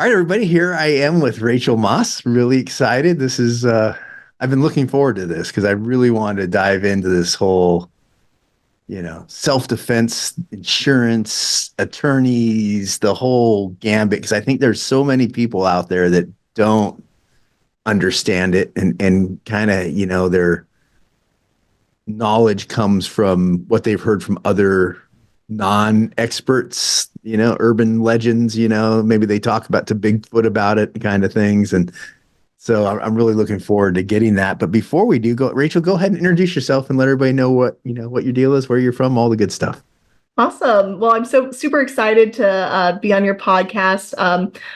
All right, everybody, here I am with Rachel Moss. Really excited. This is, I've been looking forward to this because I really wanted to dive into this whole, self-defense, insurance, attorneys, the whole gambit. Because I think there's so many people out there that don't understand it and kind of, their knowledge comes from what they've heard from other non-experts, urban legends, maybe they talk about to Bigfoot about it kind of things. And so I'm really looking forward to getting that. But before we do go, Rachel, go ahead and introduce yourself and let everybody know what your deal is, where you're from, all the good stuff. Awesome. Well, I'm so super excited to be on your podcast.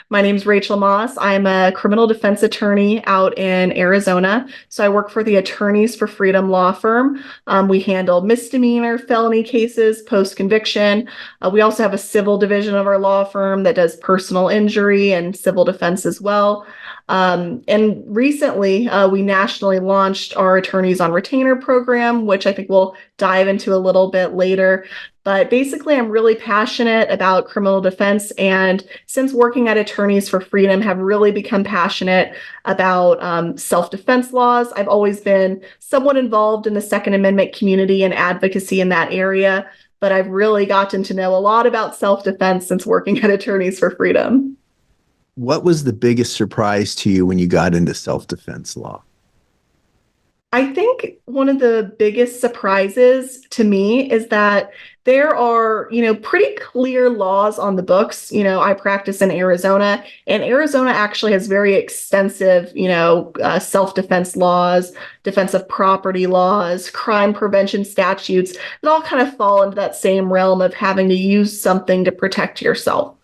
My name is Rachel Moss. I'm a criminal defense attorney out in Arizona. So I work for the Attorneys for Freedom law firm. We handle misdemeanor, felony cases, post-conviction. We also have a civil division of our law firm that does personal injury and civil defense as well. And recently, we nationally launched our Attorneys on Retainer program, which I think we'll dive into a little bit later. But basically, I'm really passionate about criminal defense. And since working at Attorneys for Freedom, have really become passionate about self-defense laws. I've always been somewhat involved in the Second Amendment community and advocacy in that area. But I've really gotten to know a lot about self-defense since working at Attorneys for Freedom. What was the biggest surprise to you when you got into self-defense law? I think one of the biggest surprises to me is that there are, pretty clear laws on the books. I practice in Arizona, and Arizona actually has very extensive, self-defense laws, defense of property laws, crime prevention statutes that all kind of fall into that same realm of having to use something to protect yourself.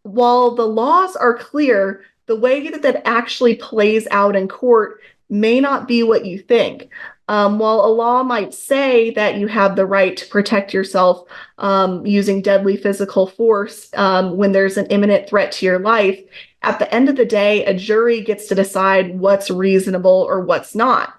While the laws are clear, the way that that actually plays out in court may not be what you think. While a law might say that you have the right to protect yourself using deadly physical force when there's an imminent threat to your life, at the end of the day, a jury gets to decide what's reasonable or what's not.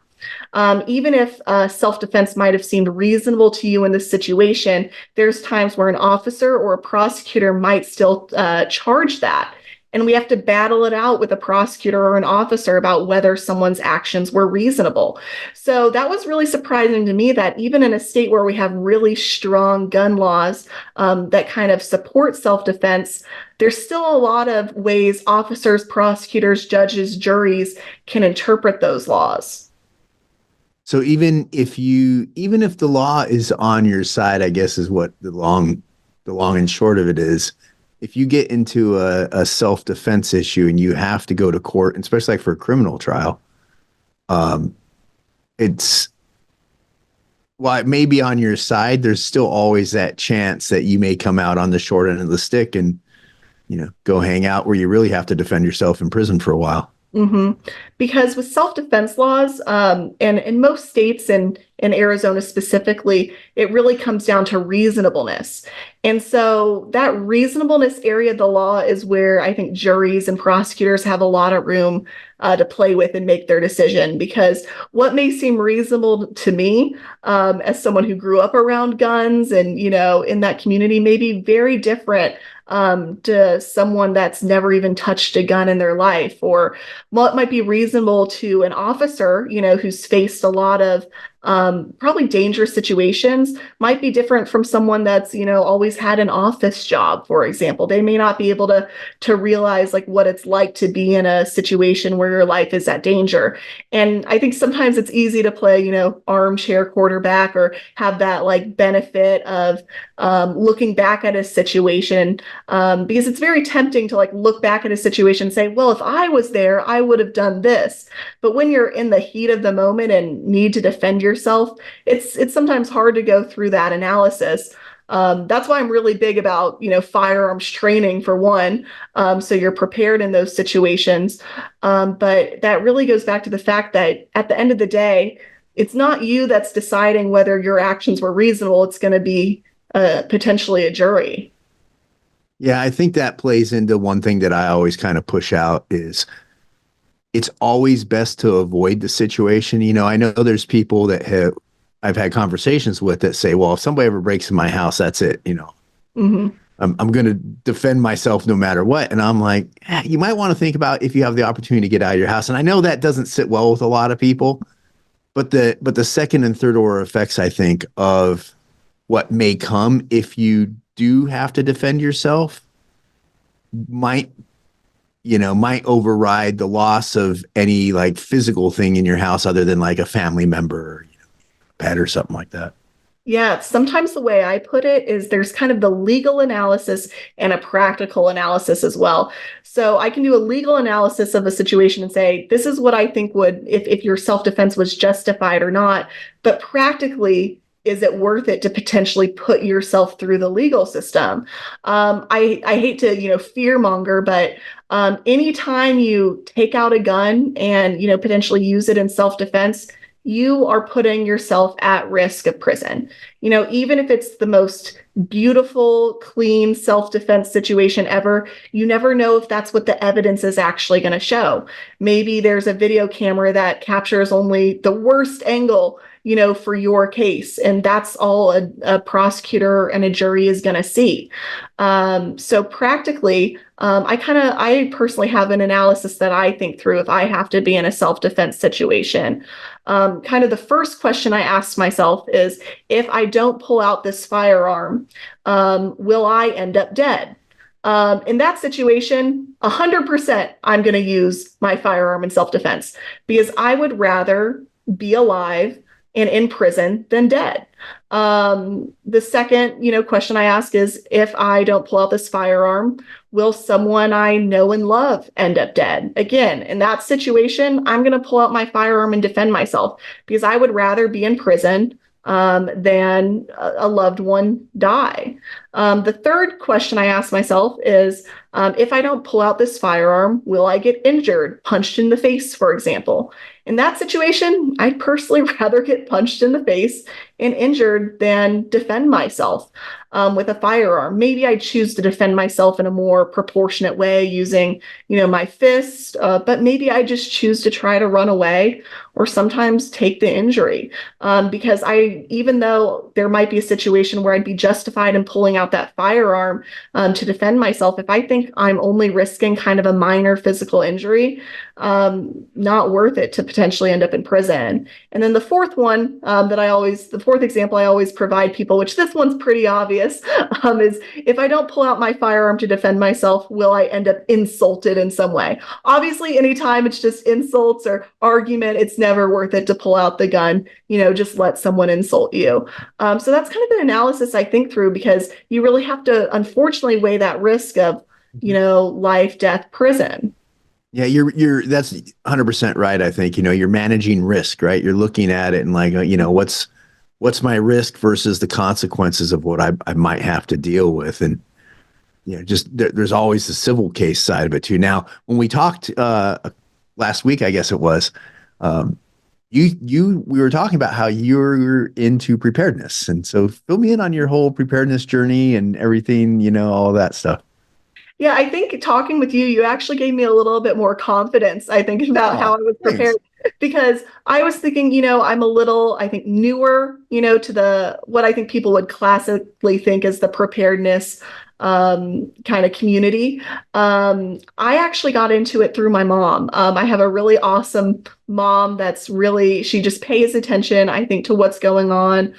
Even if self-defense might have seemed reasonable to you in this situation, there's times where an officer or a prosecutor might still charge that. And we have to battle it out with a prosecutor or an officer about whether someone's actions were reasonable. So that was really surprising to me that even in a state where we have really strong gun laws that kind of support self-defense, there's still a lot of ways officers, prosecutors, judges, juries can interpret those laws. So even if the law is on your side, I guess is what the long and short of it is. If you get into a self-defense issue and you have to go to court, especially like for a criminal trial, it may be on your side, there's still always that chance that you may come out on the short end of the stick and, go hang out where you really have to defend yourself in prison for a while. Mm-hmm. Because with self-defense laws, and in most states and in Arizona specifically, it really comes down to reasonableness. And so that reasonableness area of the law is where I think juries and prosecutors have a lot of room to play with and make their decision. Because what may seem reasonable to me as someone who grew up around guns and, in that community may be very different to someone that's never even touched a gun in their life, or what might be reasonable to an officer, who's faced a lot of probably dangerous situations might be different from someone that's, always had an office job, for example. They may not be able to realize like what it's like to be in a situation where your life is at danger. And I think sometimes it's easy to play, armchair quarterback or have that like benefit of looking back at a situation because it's very tempting to like look back at a situation and say, well, if I was there, I would have done this. But when you're in the heat of the moment and need to defend yourself, it's sometimes hard to go through that analysis. That's why I'm really big about, firearms training for one, so you're prepared in those situations. But that really goes back to the fact that at the end of the day, it's not you that's deciding whether your actions were reasonable. It's going to be potentially a jury. Yeah, I think that plays into one thing that I always kind of push out is it's always best to avoid the situation. I know there's people that I've had conversations with that say, well, if somebody ever breaks in my house, that's it. Mm-hmm. I'm going to defend myself no matter what. And I'm like, you might want to think about if you have the opportunity to get out of your house. And I know that doesn't sit well with a lot of people, but the second and third order effects, I think, of what may come if you do have to defend yourself might might override the loss of any like physical thing in your house other than like a family member or pet or something like that. Yeah, sometimes the way I put it is there's kind of the legal analysis and a practical analysis as well. So I can do a legal analysis of a situation and say, this is what I think would, if your self-defense was justified or not. But practically, is it worth it to potentially put yourself through the legal system? I hate to, fear monger, but anytime you take out a gun and, potentially use it in self-defense, you are putting yourself at risk of prison. Even if it's the most beautiful, clean self-defense situation ever, you never know if that's what the evidence is actually going to show. Maybe there's a video camera that captures only the worst angle, for your case, and that's all a prosecutor and a jury is going to see. So practically, I personally have an analysis that I think through if I have to be in a self-defense situation. Kind of the first question I asked myself is, if I don't pull out this firearm, will I end up dead? In that situation, 100% I'm going to use my firearm in self-defense because I would rather be alive and in prison than dead. The second, question I ask is, if I don't pull out this firearm, will someone I know and love end up dead? Again, in that situation, I'm going to pull out my firearm and defend myself because I would rather be in prison than a loved one die. The third question I ask myself is, if I don't pull out this firearm, will I get injured, punched in the face, for example? In that situation, I'd personally rather get punched in the face and injured than defend myself with a firearm. Maybe I choose to defend myself in a more proportionate way using, my fist, but maybe I just choose to try to run away or sometimes take the injury. Because even though there might be a situation where I'd be justified in pulling out that firearm to defend myself, if I think I'm only risking kind of a minor physical injury, not worth it to potentially end up in prison. And then the fourth one the fourth example I always provide people, which this one's pretty obvious, is if I don't pull out my firearm to defend myself, will I end up insulted in some way? Obviously, anytime it's just insults or argument, it's never worth it to pull out the gun, just let someone insult you. So that's kind of the analysis I think through because you really have to, unfortunately, weigh that risk of, life, death, prison. Yeah, you're that's 100% right. I think, you're managing risk, right? You're looking at it and like, what's my risk versus the consequences of what I might have to deal with. And, there's always the civil case side of it too. Now, when we talked last week, I guess it was, we were talking about how you're into preparedness. And so fill me in on your whole preparedness journey and everything, all that stuff. Yeah, I think talking with you, you actually gave me a little bit more confidence, I think, about how Oh, I was thanks. prepared. Because I was thinking, I'm a little, I think, newer, to what I think people would classically think as the preparedness kind of community. I actually got into it through my mom. I have a really awesome mom she just pays attention, I think, to what's going on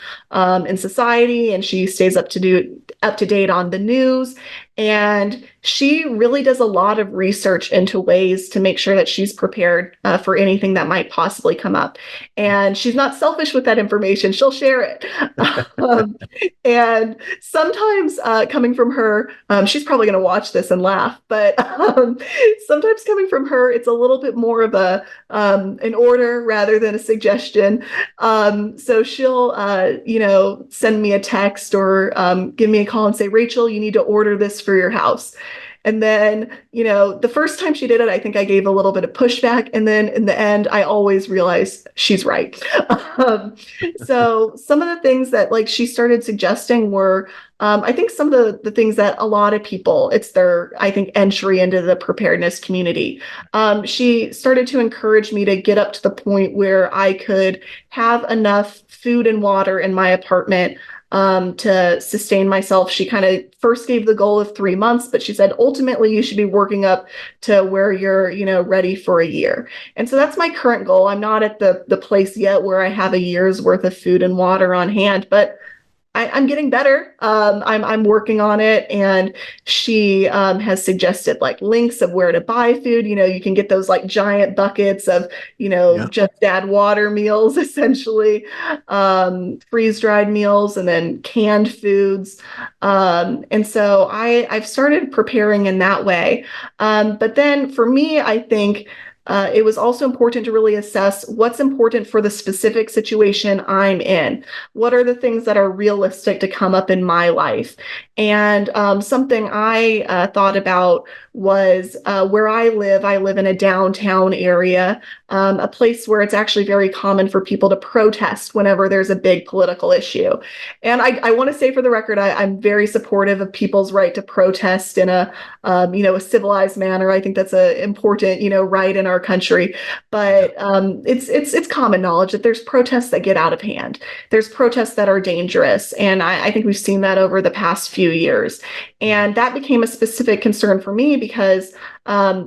in society, and she stays up to date on the news. And she really does a lot of research into ways to make sure that she's prepared for anything that might possibly come up. And she's not selfish with that information. She'll share it. um, and sometimes coming from her, she's probably going to watch this and laugh, but sometimes coming from her, it's a little bit more of an order rather than a suggestion. So she'll, send me a text or give me a call and say, Rachel, you need to order this for your house. And then, the first time she did it, I think I gave a little bit of pushback. And then in the end, I always realized she's right. So some of the things that she started suggesting were, I think some of the things that a lot of people, it's their, I think, entry into the preparedness community. She started to encourage me to get up to the point where I could have enough food and water in my apartment to sustain myself. She kind of first gave the goal of 3 months, but she said ultimately you should be working up to where you're, ready for a year. And so that's my current goal. I'm not at the place yet where I have a year's worth of food and water on hand, but I'm getting better. I'm working on it, and she has suggested like links of where to buy food. You can get those like giant buckets of Yeah. just add water meals, essentially, freeze dried meals, and then canned foods. And so I've started preparing in that way. But then for me, I think. It was also important to really assess what's important for the specific situation I'm in. What are the things that are realistic to come up in my life? And something I thought about was where I live. I live in a downtown area, a place where it's actually very common for people to protest whenever there's a big political issue. And I want to say for the record, I'm very supportive of people's right to protest in a civilized manner. I think that's an important, right in our country. Yeah. But it's common knowledge that there's protests that get out of hand. There's protests that are dangerous, and I think we've seen that over the past few years. And that became a specific concern for me because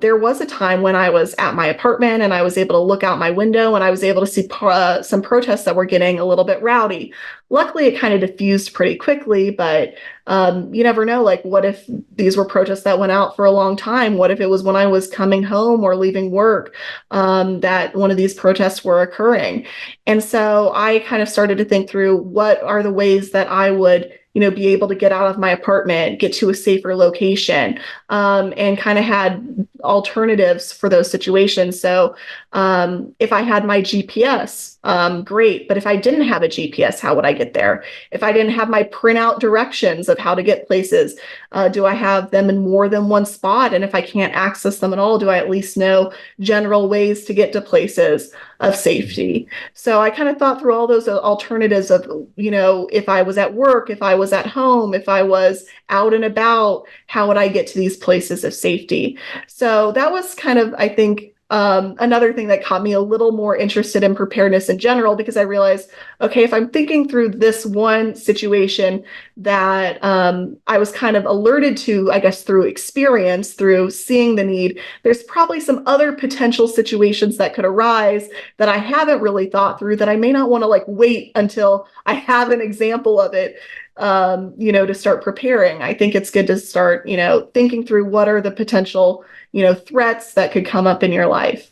there was a time when I was at my apartment and I was able to look out my window and I was able to see some protests that were getting a little bit rowdy. Luckily, it kind of diffused pretty quickly, but you never know. Like, what if these were protests that went out for a long time? What if it was when I was coming home or leaving work that one of these protests were occurring? And so I kind of started to think through what are the ways that I would be able to get out of my apartment, get to a safer location, and kind of had alternatives for those situations. So if I had my GPS, great. But if I didn't have a GPS, how would I get there? If I didn't have my printout directions of how to get places, do I have them in more than one spot? And if I can't access them at all, do I at least know general ways to get to places of safety? So I kind of thought through all those alternatives of, if I was at work, if I was at home, if I was out and about, how would I get to these places of safety? So that was kind of, I think, another thing that caught me a little more interested in preparedness in general, because I realized, okay, if I'm thinking through this one situation that I was kind of alerted to, I guess, through experience, through seeing the need, there's probably some other potential situations that could arise that I haven't really thought through, that I may not want to like wait until I have an example of it, to start preparing. I think it's good to start, thinking through what are the potential threats that could come up in your life.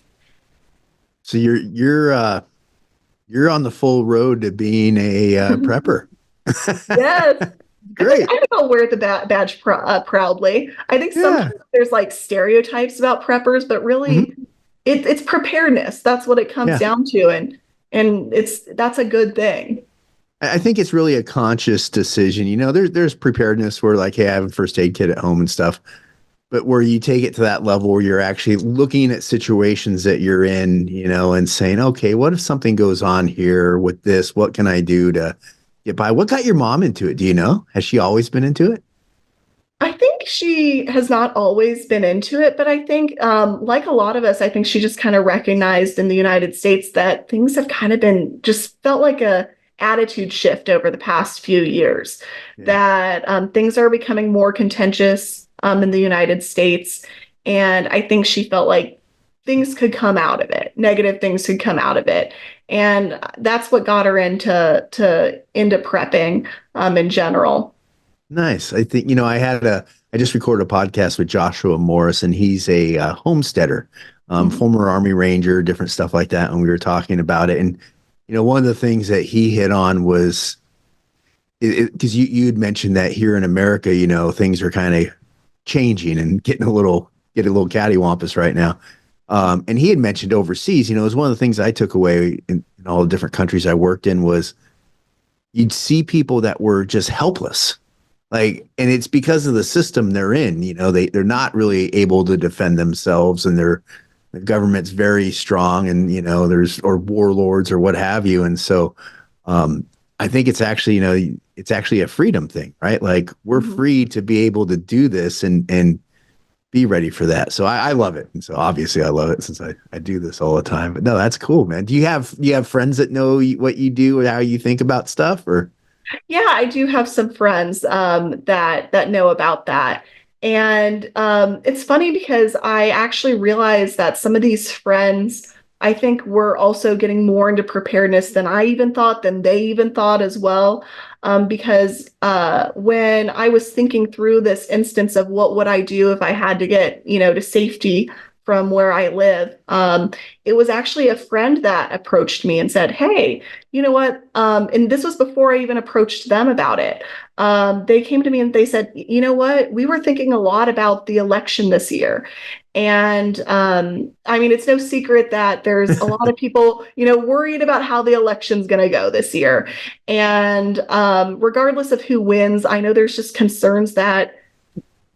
So you're on the full road to being a prepper. Yes. I think Great. I'll wear the badge proudly. I think Yeah. sometimes there's like stereotypes about preppers, but really Mhm. it's preparedness. That's what it comes Yeah. down to. And that's a good thing. I think it's really a conscious decision. There's preparedness where like, hey, I have a first aid kit at home and stuff, but where you take it to that level where you're actually looking at situations that you're in, and saying, okay, what if something goes on here with this? What can I do to get by? What got your mom into it? Do you know? Has she always been into it? I think she has not always been into it, but I think, like a lot of us, I think she just kind of recognized in the United States that things have kind of been just felt like a attitude shift over the past few years, Yeah. that things are becoming more contentious in the United States. And I think she felt like things could come out of it, negative things could come out of it. And that's what got her into prepping in general. Nice. I think, I just recorded a podcast with Joshua Morris, and he's a homesteader, Mhm. former Army Ranger, different stuff like that. And we were talking about it. And, one of the things that he hit on was because you had mentioned that here in America, things are kind of changing and getting a little cattywampus right now. And he had mentioned overseas, it was one of the things I took away in all the different countries I worked in was you'd see people that were just helpless. Like, and it's because of the system they're in, they're not really able to defend themselves, and the government's very strong, and, or warlords or what have you. And so, I think it's actually, it's actually a freedom thing, right? Like, we're Mhm. free to be able to do this and be ready for that. So I love it. And so obviously I love it since I do this all the time. But no, that's cool, man. Do you have friends that know what you do or how you think about stuff, or? Yeah, I do have some friends that know about that. And it's funny because I actually realized that some of these friends, I think, were also getting more into preparedness than I even thought, than they even thought as well. Because when I was thinking through this instance of what would I do if I had to get, to safety from where I live, it was actually a friend that approached me and said, "Hey, you know what?" And this was before I even approached them about it. They came to me and they said, "You know what? We were thinking a lot about the election this year." And I mean, it's no secret that there's a lot of people, worried about how the election's going to go this year. And regardless of who wins, I know there's just concerns that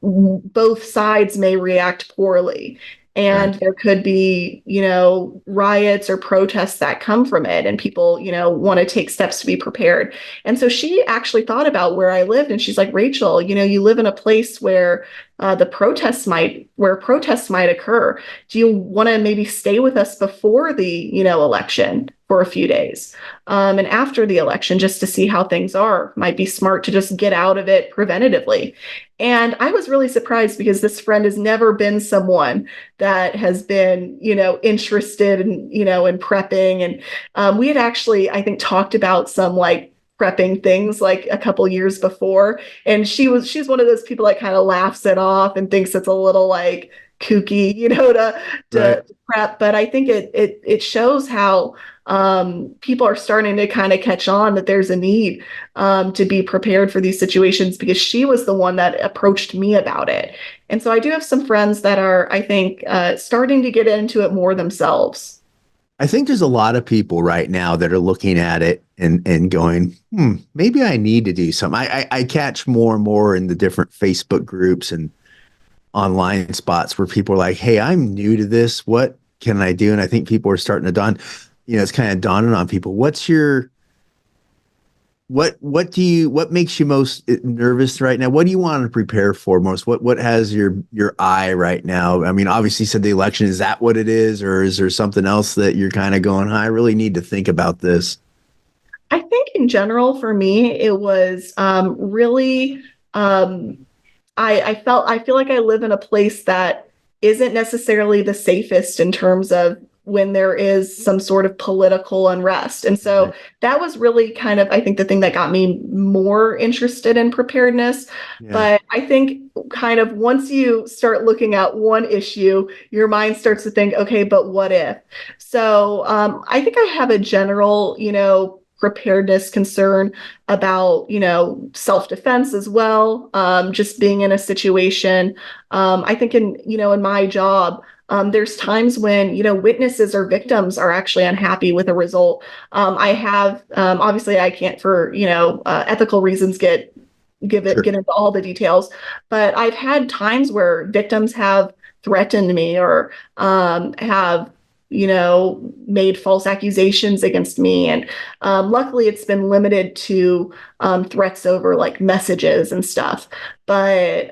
both sides may react poorly. Right. And there could be, riots or protests that come from it, and people, want to take steps to be prepared. And so she actually thought about where I lived, and she's like, "Rachel, you live in a place where where protests might occur. Do you want to maybe stay with us before the, election for a few days, and after the election, just to see how things are? Might be smart to just get out of it preventatively." And I was really surprised because this friend has never been someone that has been, interested in, in prepping. And we had actually, I think, talked about some like prepping things like a couple years before. And she's one of those people that kind of laughs it off and thinks it's a little like kooky, Right. to prep. But I think it shows how people are starting to kind of catch on that there's a need to be prepared for these situations, because she was the one that approached me about it. And so I do have some friends that are, I think, starting to get into it more themselves. I think there's a lot of people right now that are looking at it and going, maybe I need to do something. I catch more and more in the different Facebook groups and online spots where people are like, hey, I'm new to this. What can I do? And I think people are starting to it's kind of dawning on people. What makes you most nervous right now? What do you want to prepare for most? What has your eye right now? I mean, obviously you said the election, is that what it is, or is there something else that you're kind of going, I really need to think about this? I think in general, for me, it was really I feel like I live in a place that isn't necessarily the safest in terms of when there is some sort of political unrest. And so Right. that was really kind of, I think, the thing that got me more interested in preparedness. Yeah. But I think kind of once you start looking at one issue, your mind starts to think, okay, but what if? So I think I have a general, preparedness concern about, self-defense as well. Just being in a situation. I think in my job, there's times when, witnesses or victims are actually unhappy with a result. I have, obviously I can't, for, ethical reasons, Sure. get into all the details, but I've had times where victims have threatened me or have, made false accusations against me. And luckily, it's been limited to threats over like messages and stuff. But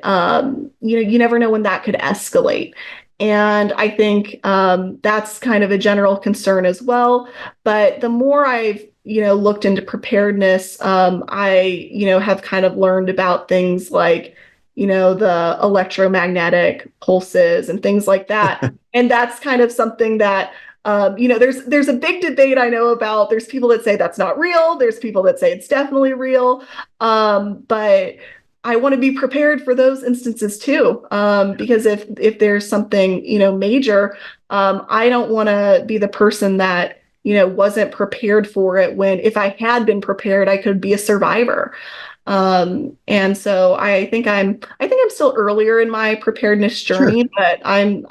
you never know when that could escalate. And I think that's kind of a general concern as well. But the more I've looked into preparedness, I have kind of learned about things like the electromagnetic pulses and things like that. And that's kind of something that there's a big debate I know about. There's people that say that's not real. There's people that say it's definitely real. But I want to be prepared for those instances too, because if there's something major, I don't want to be the person that wasn't prepared for it, when if I had been prepared, I could be a survivor. And so I think I'm still earlier in my preparedness Sure. journey, but I'm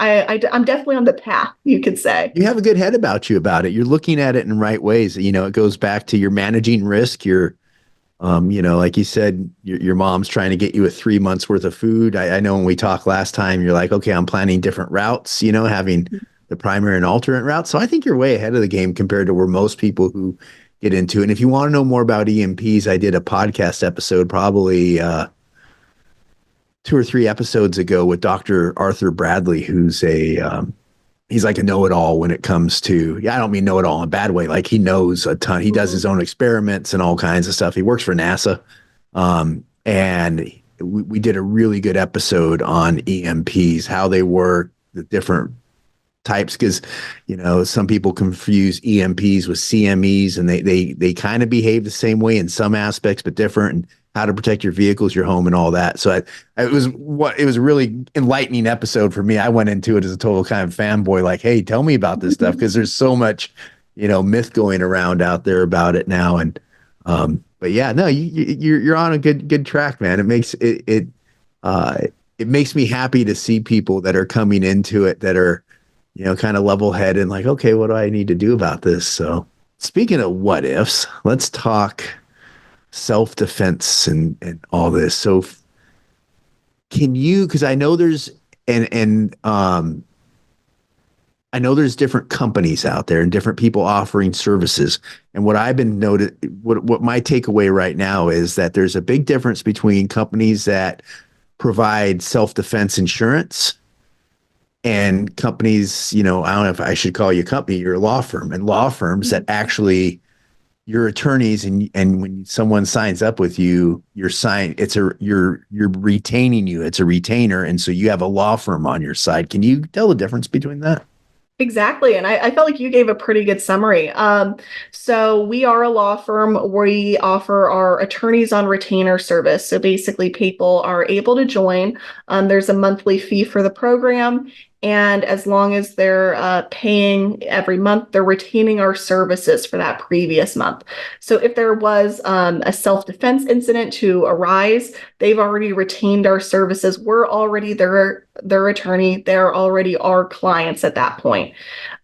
definitely on the path, you could say. You have a good head about you about it. You're looking at it in right ways. It goes back to your managing risk. Like you said, your mom's trying to get you a 3 months worth of food. I know when we talked last time, you're like, okay, I'm planning different routes, having the primary and alternate route. So I think you're way ahead of the game compared to where most people who get into it. And if you want to know more about EMPs, I did a podcast episode probably 2 or 3 episodes ago with Dr. Arthur Bradley, who's a he's like a know-it-all when it comes to, yeah, I don't mean know-it-all in a bad way. Like he knows a ton. He does his own experiments and all kinds of stuff. He works for NASA. And we did a really good episode on EMPs, how they work, the different types, because some people confuse EMPs with CMEs, and they kind of behave the same way in some aspects but different, and how to protect your vehicles, your home, and all that. So it was a really enlightening episode for me. I went into it as a total kind of fanboy, like, hey, tell me about this stuff, because there's so much myth going around out there about it now. And but yeah, no, you're on a good track, man. It makes me happy to see people that are coming into it that are kind of level headed and like, okay, what do I need to do about this? So speaking of what ifs, let's talk self-defense and all this. So can you, because I know there's, and I know there's different companies out there and different people offering services. And what I've been noted, what my takeaway right now is that there's a big difference between companies that provide self-defense insurance and companies, I don't know if I should call you a company, you're a law firm, and law firms that actually your attorneys, and when someone signs up with you, you're retaining you. It's a retainer. And so you have a law firm on your side. Can you tell the difference between that? Exactly. And I felt like you gave a pretty good summary. So we are a law firm. We offer our attorneys on retainer service. So basically, people are able to join. There's a monthly fee for the program. And as long as they're paying every month, they're retaining our services for that previous month. So if there was a self-defense incident to arise, they've already retained our services. We're already their attorney. They're already our clients at that point.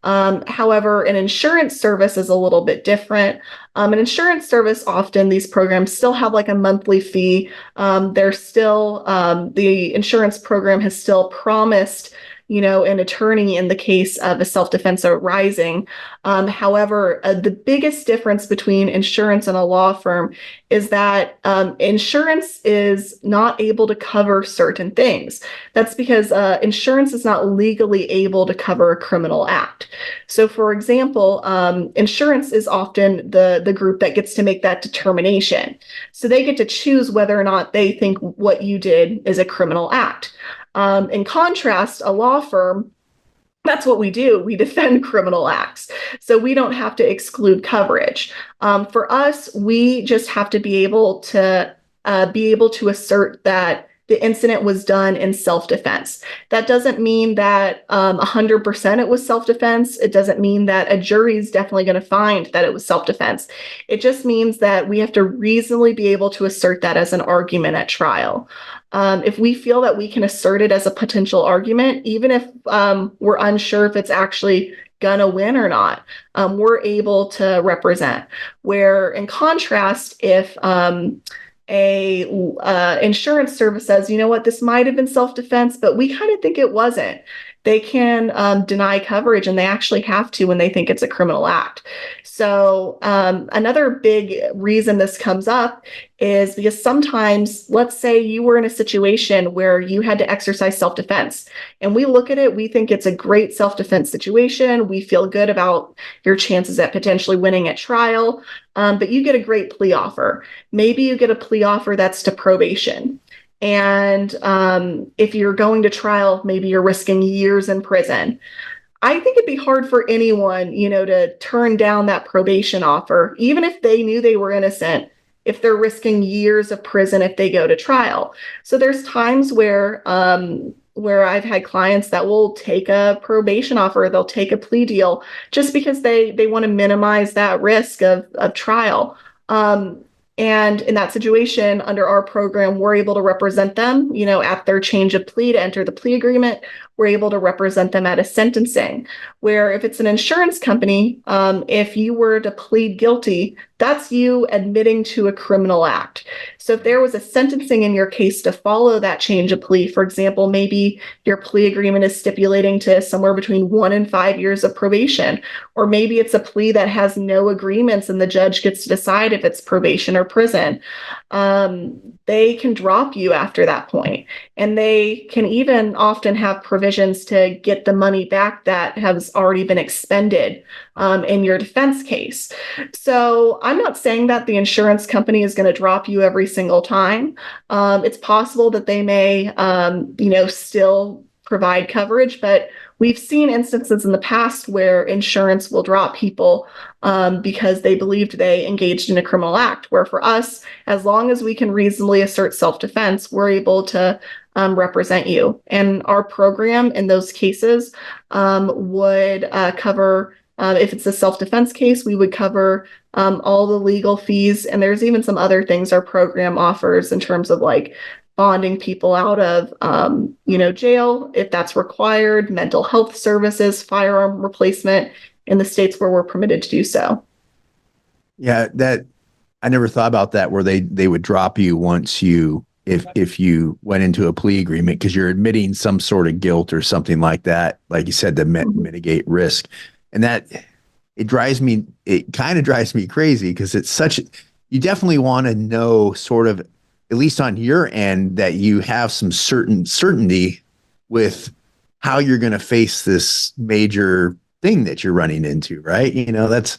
However, an insurance service is a little bit different. An insurance service, often these programs still have like a monthly fee. They're still, the insurance program has still promised an attorney in the case of a self-defense arising. However, the biggest difference between insurance and a law firm is that insurance is not able to cover certain things. That's because insurance is not legally able to cover a criminal act. So, for example, insurance is often the group that gets to make that determination. So they get to choose whether or not they think what you did is a criminal act. In contrast, a law firm, that's what we do. We defend criminal acts. So we don't have to exclude coverage. For us, we just have to be able to assert that the incident was done in self-defense. That doesn't mean that 100% it was self-defense. It doesn't mean that a jury is definitely going to find that it was self-defense. It just means that we have to reasonably be able to assert that as an argument at trial. If we feel that we can assert it as a potential argument, even if we're unsure if it's actually gonna win or not, we're able to represent. Where in contrast, if a insurance service says, you know what, this might have been self-defense, but we kind of think it wasn't, they can deny coverage, and they actually have to when they think it's a criminal act. So another big reason this comes up is because sometimes, let's say you were in a situation where you had to exercise self-defense, and we look at it, we think it's a great self-defense situation. We feel good about your chances at potentially winning at trial, but you get a great plea offer. Maybe you get a plea offer that's to probation. And if you're going to trial, maybe you're risking years in prison. I think it'd be hard for anyone, to turn down that probation offer, even if they knew they were innocent, if they're risking years of prison if they go to trial. So there's times where I've had clients that will take a probation offer, they'll take a plea deal just because they want to minimize that risk of trial. And in that situation, under our program, we're able to represent them, at their change of plea to enter the plea agreement. We're able to represent them at a sentencing, where if it's an insurance company, if you were to plead guilty, that's you admitting to a criminal act. So if there was a sentencing in your case to follow that change of plea, for example, maybe your plea agreement is stipulating to somewhere between 1 and 5 years of probation, or maybe it's a plea that has no agreements and the judge gets to decide if it's probation or prison, they can drop you after that point. And they can even often have provisions to get the money back that has already been expended in your defense case. So I'm not saying that the insurance company is going to drop you every single time. It's possible that they may, still provide coverage, but we've seen instances in the past where insurance will drop people because they believed they engaged in a criminal act, where for us, as long as we can reasonably assert self-defense, we're able to represent you. And our program in those cases would cover, if it's a self-defense case, we would cover all the legal fees. And there's even some other things our program offers in terms of like bonding people out of, jail if that's required, mental health services, firearm replacement in the states where we're permitted to do so. Yeah, that I never thought about that, where they would drop you once you if you went into a plea agreement because you're admitting some sort of guilt or something like that, like you said, to mitigate risk. And that it kind of drives me crazy because it's such, you definitely want to know sort of, at least on your end, that you have some certainty with how you're going to face this major thing that you're running into, right? That's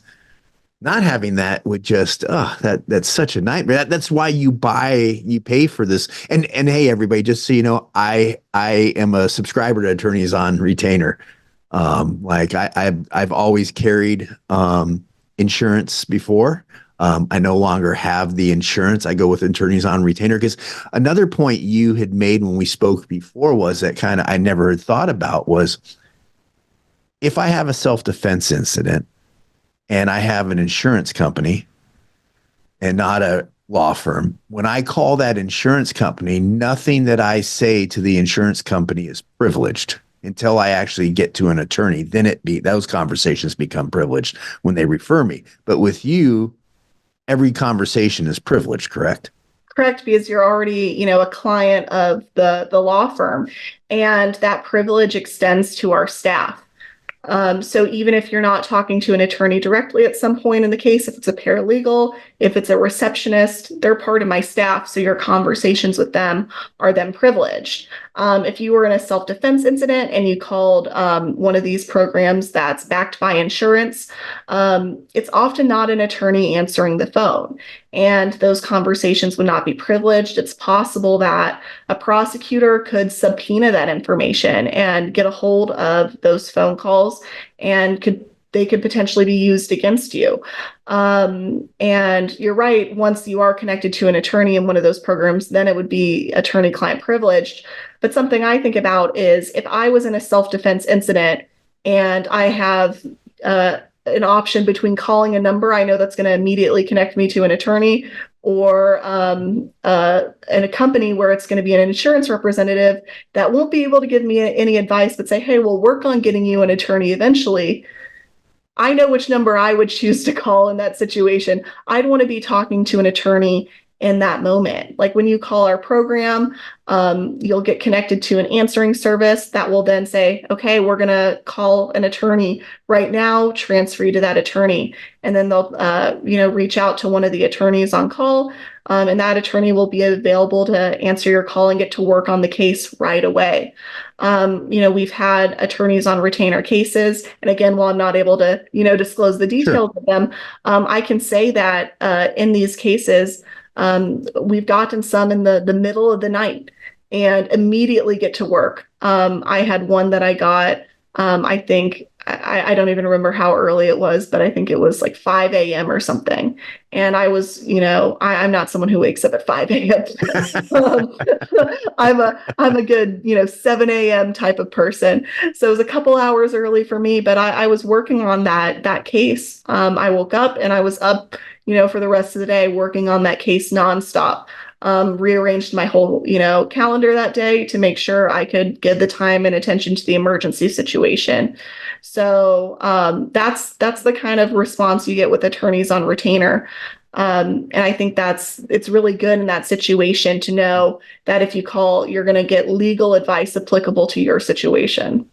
not having that would just, that's such a nightmare. That's why you pay for this. And hey, everybody, just so you know, I am a subscriber to Attorneys on Retainer. Like I've always carried insurance before. I no longer have the insurance. I go with Attorneys on Retainer because another point you had made when we spoke before was that kind of I never had thought about was if I have a self-defense incident and I have an insurance company and not a law firm, when I call that insurance company, nothing that I say to the insurance company is privileged until I actually get to an attorney. Then those conversations become privileged when they refer me. But with you, every conversation is privileged, correct? Correct, because you're already, a client of the law firm, and that privilege extends to our staff. So even if you're not talking to an attorney directly at some point in the case, if it's a paralegal, if it's a receptionist, they're part of my staff. So your conversations with them are then privileged. If you were in a self-defense incident and you called one of these programs that's backed by insurance, it's often not an attorney answering the phone. And those conversations would not be privileged. It's possible that a prosecutor could subpoena that information and get a hold of those phone calls, and they could potentially be used against you. And you're right, once you are connected to an attorney in one of those programs, then it would be attorney-client privileged. But something I think about is if I was in a self-defense incident and I have an option between calling a number I know that's going to immediately connect me to an attorney, or in a company where it's going to be an insurance representative that won't be able to give me any advice, but say, hey, we'll work on getting you an attorney eventually. I know which number I would choose to call in that situation. I'd want to be talking to an attorney in that moment. Like when you call our program, you'll get connected to an answering service that will then say, okay, we're going to call an attorney right now, transfer you to that attorney. And then they'll, reach out to one of the attorneys on call. And that attorney will be available to answer your call and get to work on the case right away. We've had attorneys on retainer cases. And again, while I'm not able to, disclose the details of them, I can say that in these cases, we've gotten some in the middle of the night and immediately get to work. I had one that I got, I think, I don't even remember how early it was, but I think it was like 5 a.m. or something. And I was, I'm not someone who wakes up at 5 a.m. I'm a good, 7 a.m. type of person. So it was a couple hours early for me, but I was working on that case. I woke up and I was up, for the rest of the day working on that case nonstop. Rearranged my whole, calendar that day to make sure I could give the time and attention to the emergency situation. So that's the kind of response you get with attorneys on retainer. And I think it's really good in that situation to know that if you call, you're going to get legal advice applicable to your situation.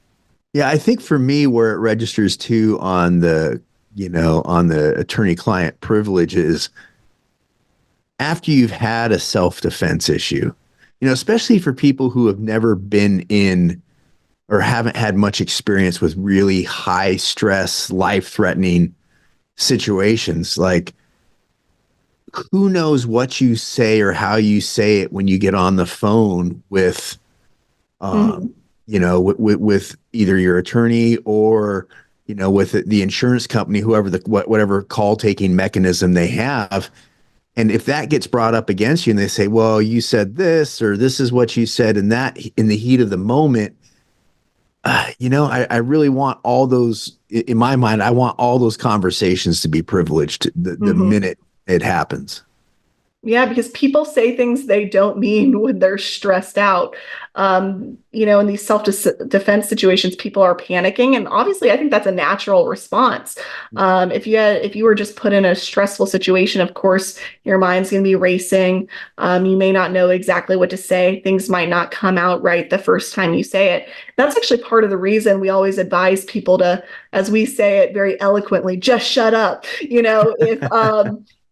Yeah, I think for me, where it registers too on the attorney-client privileges, after you've had a self-defense issue, especially for people who have never been in or haven't had much experience with really high stress, life-threatening situations, like who knows what you say or how you say it when you get on the phone with Mm-hmm. with either your attorney or with the insurance company, whoever whatever call taking mechanism they have. And if that gets brought up against you and they say, well, you said this or this is what you said, and that in the heat of the moment, I really want all those, in my mind, I want all those conversations to be privileged the Mm-hmm. minute it happens. Yeah, because people say things they don't mean when they're stressed out. In these self-defense situations, people are panicking, and obviously, I think that's a natural response. If you were just put in a stressful situation, of course, your mind's going to be racing. You may not know exactly what to say. Things might not come out right the first time you say it. That's actually part of the reason we always advise people to, as we say it very eloquently, just shut up. If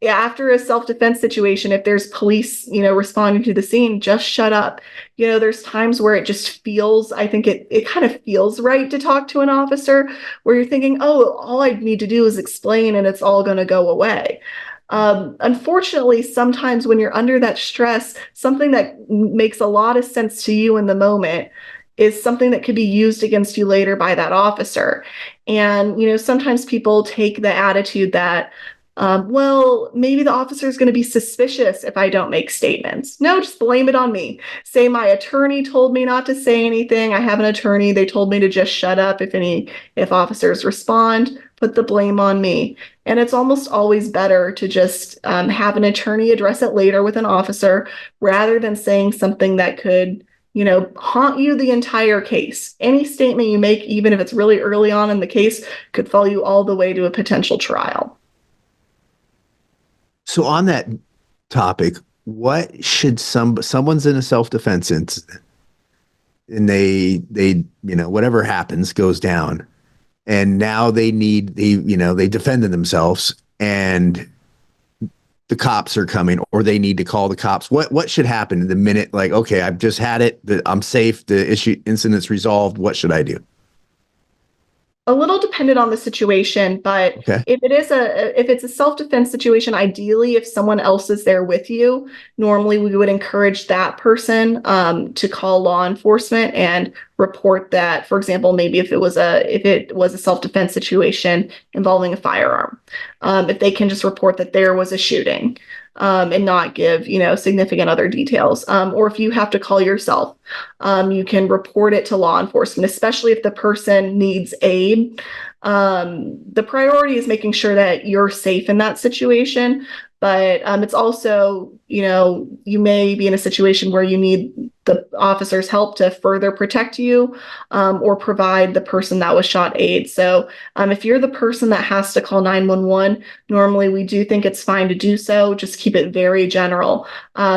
yeah, after a self-defense situation, if there's police, responding to the scene, just shut up. There's times where it just feels, I think it kind of feels right to talk to an officer where you're thinking, oh, all I need to do is explain and it's all going to go away. Unfortunately, sometimes when you're under that stress, something that makes a lot of sense to you in the moment is something that could be used against you later by that officer. And, sometimes people take the attitude that, well, maybe the officer is going to be suspicious if I don't make statements. No, just blame it on me. Say my attorney told me not to say anything. I have an attorney. They told me to just shut up if officers respond. Put the blame on me. And it's almost always better to just have an attorney address it later with an officer rather than saying something that could haunt you the entire case. Any statement you make, even if it's really early on in the case, could follow you all the way to a potential trial. So on that topic, what should someone's in a self-defense incident and they whatever happens goes down, and now they defended themselves and the cops are coming, or they need to call the cops. What should happen in the minute, like, okay, I've just had it, I'm safe, the incident's resolved, what should I do? A little dependent on the situation, but Okay. if it's a self-defense situation, ideally if someone else is there with you, normally we would encourage that person to call law enforcement and report that. For example, maybe if it was a self-defense situation involving a firearm, if they can just report that there was a shooting. And not give, significant other details. Or if you have to call yourself, you can report it to law enforcement, especially if the person needs aid. The priority is making sure that you're safe in that situation. But it's also, you may be in a situation where you need the officer's help to further protect you or provide the person that was shot aid. So if you're the person that has to call 911, normally we do think it's fine to do so. Just keep it very general.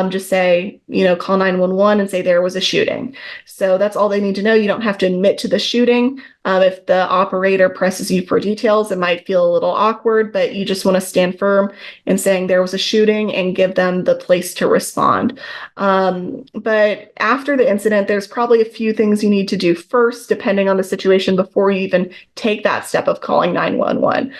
Just say, call 911 and say there was a shooting. So that's all they need to know. You don't have to admit to the shooting. If the operator presses you for details, it might feel a little awkward, but you just want to stand firm in saying there was a shooting and give them the place to respond. But after the incident, there's probably a few things you need to do first, depending on the situation, before you even take that step of calling 911.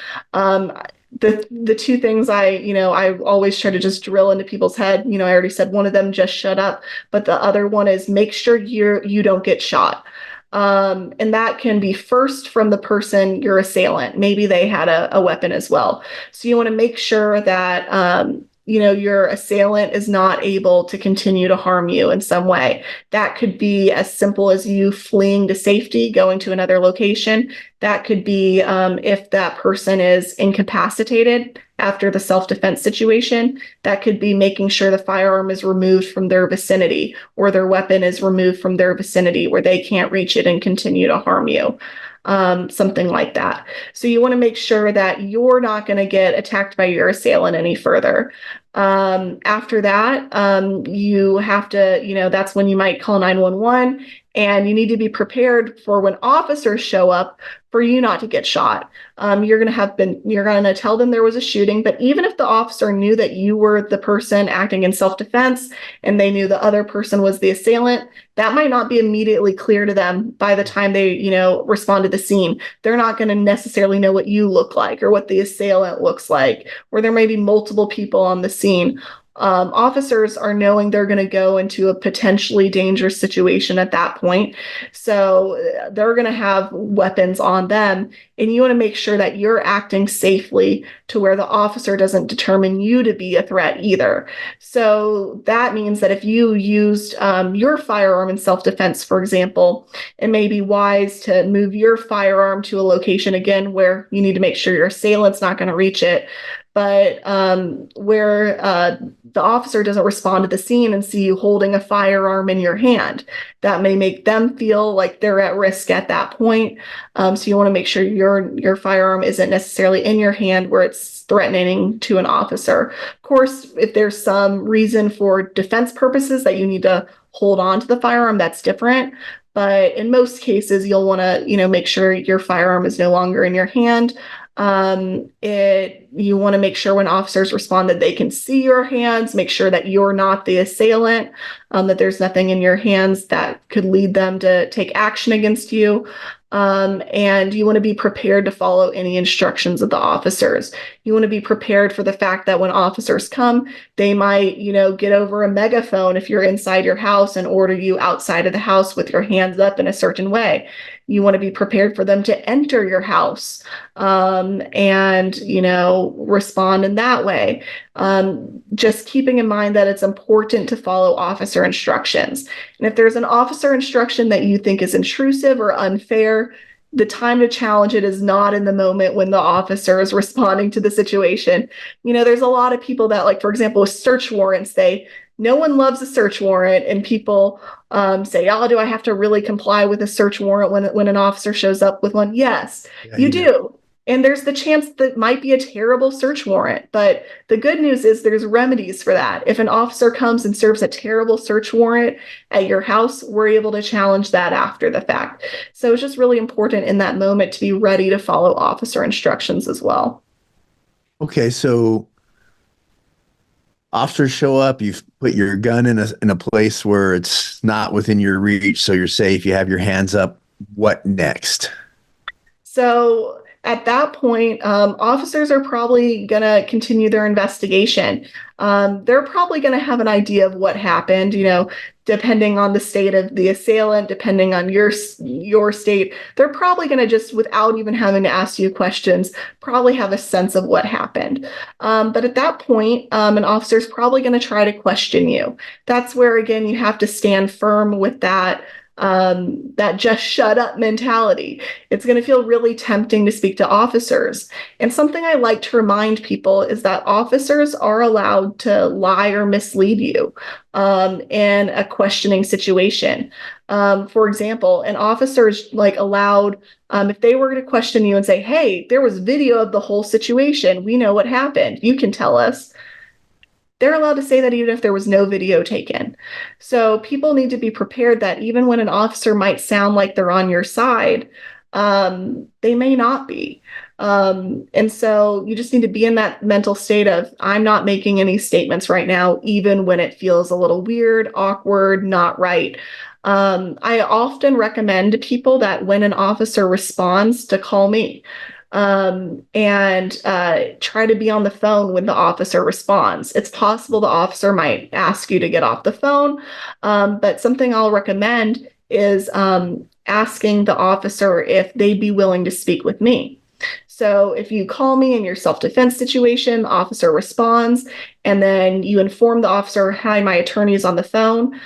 The two things I always try to just drill into people's head. I already said one of them, just shut up, but the other one is make sure you don't get shot. And that can be first from the person, your assailant. Maybe they had a weapon as well. So you want to make sure that, your assailant is not able to continue to harm you in some way. That could be as simple as you fleeing to safety, going to another location. That could be if that person is incapacitated after the self-defense situation. That could be making sure the firearm is removed from their vicinity or their weapon is removed from their vicinity where they can't reach it and continue to harm you. Something like that. So you want to make sure that you're not going to get attacked by your assailant any further. After that, you have to, that's when you might call 911 and you need to be prepared for when officers show up for you not to get shot. You're going to tell them there was a shooting, but even if the officer knew that you were the person acting in self-defense and they knew the other person was the assailant, that might not be immediately clear to them by the time they, respond to the scene. They're not going to necessarily know what you look like or what the assailant looks like, or there may be multiple people on the scene. Officers are knowing they're going to go into a potentially dangerous situation at that point. So they're going to have weapons on them, and you want to make sure that you're acting safely to where the officer doesn't determine you to be a threat either. So that means that if you used your firearm in self-defense, for example, it may be wise to move your firearm to a location, again, where you need to make sure your assailant's not going to reach it, but where the officer doesn't respond to the scene and see you holding a firearm in your hand. That may make them feel like they're at risk at that point. So you want to make sure your firearm isn't necessarily in your hand where it's threatening to an officer. Of course, if there's some reason for defense purposes that you need to hold on to the firearm, that's different. But in most cases, you'll want to, make sure your firearm is no longer in your hand. You want to make sure when officers respond that they can see your hands, make sure that you're not the assailant, that there's nothing in your hands that could lead them to take action against you. And you want to be prepared to follow any instructions of the officers. You want to be prepared for the fact that when officers come, they might, get over a megaphone if you're inside your house and order you outside of the house with your hands up in a certain way. You want to be prepared for them to enter your house and, respond in that way. Just keeping in mind that it's important to follow officer instructions. And if there's an officer instruction that you think is intrusive or unfair, the time to challenge it is not in the moment when the officer is responding to the situation. There's a lot of people that, like, for example, with search warrants, no one loves a search warrant, and people say, "Oh, do I have to really comply with a search warrant when an officer shows up with one?" Yes, Yeah, you do. And there's the chance that might be a terrible search warrant. But the good news is there's remedies for that. If an officer comes and serves a terrible search warrant at your house, we're able to challenge that after the fact. So it's just really important in that moment to be ready to follow officer instructions as well. Okay, so officers show up, you've put your gun in a place where it's not within your reach, so you're safe, you have your hands up. What next? So at that point, officers are probably going to continue their investigation. They're probably going to have an idea of what happened, depending on the state of the assailant, depending on your state. They're probably going to just, without even having to ask you questions, probably have a sense of what happened. But at that point, an officer's probably going to try to question you. That's where, again, you have to stand firm with that just shut up mentality. It's going to feel really tempting to speak to officers. And something I like to remind people is that officers are allowed to lie or mislead you in a questioning situation. For example, an officer is allowed, if they were to question you and say, "Hey, there was video of the whole situation. We know what happened. You can tell us." They're allowed to say that even if there was no video taken. So people need to be prepared that even when an officer might sound like they're on your side, they may not be. And so you just need to be in that mental state of, I'm not making any statements right now, even when it feels a little weird, awkward, not right. I often recommend to people that when an officer responds to call me. And try to be on the phone when the officer responds. It's possible the officer might ask you to get off the phone, but something I'll recommend is asking the officer if they'd be willing to speak with me. So if you call me in your self-defense situation, the officer responds, and then you inform the officer, "Hi, my attorney is on the phone."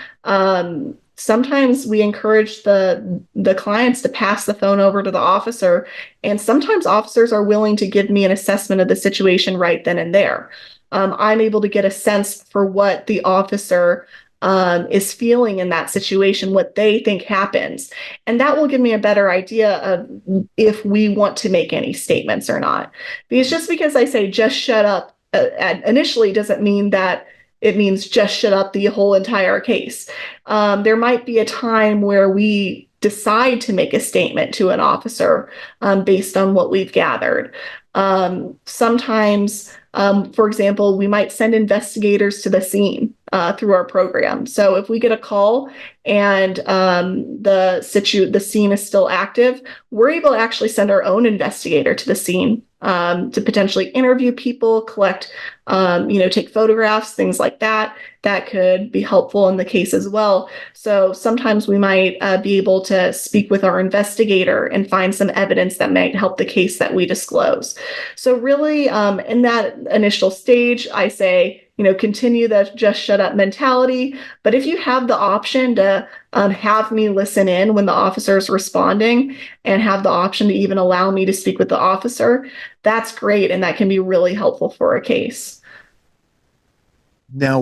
Sometimes we encourage the clients to pass the phone over to the officer, and sometimes officers are willing to give me an assessment of the situation right then and there. I'm able to get a sense for what the officer is feeling in that situation, what they think happens. And that will give me a better idea of if we want to make any statements or not. Because just because I say, "just shut up," initially doesn't mean that it means just shut up the whole entire case. There might be a time where we decide to make a statement to an officer based on what we've gathered. Sometimes, for example, we might send investigators to the scene through our program. So if we get a call and the scene is still active, we're able to actually send our own investigator to the scene to potentially interview people, collect, take photographs, things like that. That could be helpful in the case as well. So sometimes we might be able to speak with our investigator and find some evidence that might help the case that we disclose. So really, in that initial stage, I say, continue the just shut up mentality. But if you have the option to have me listen in when the officer is responding and have the option to even allow me to speak with the officer, that's great. And that can be really helpful for a case. Now,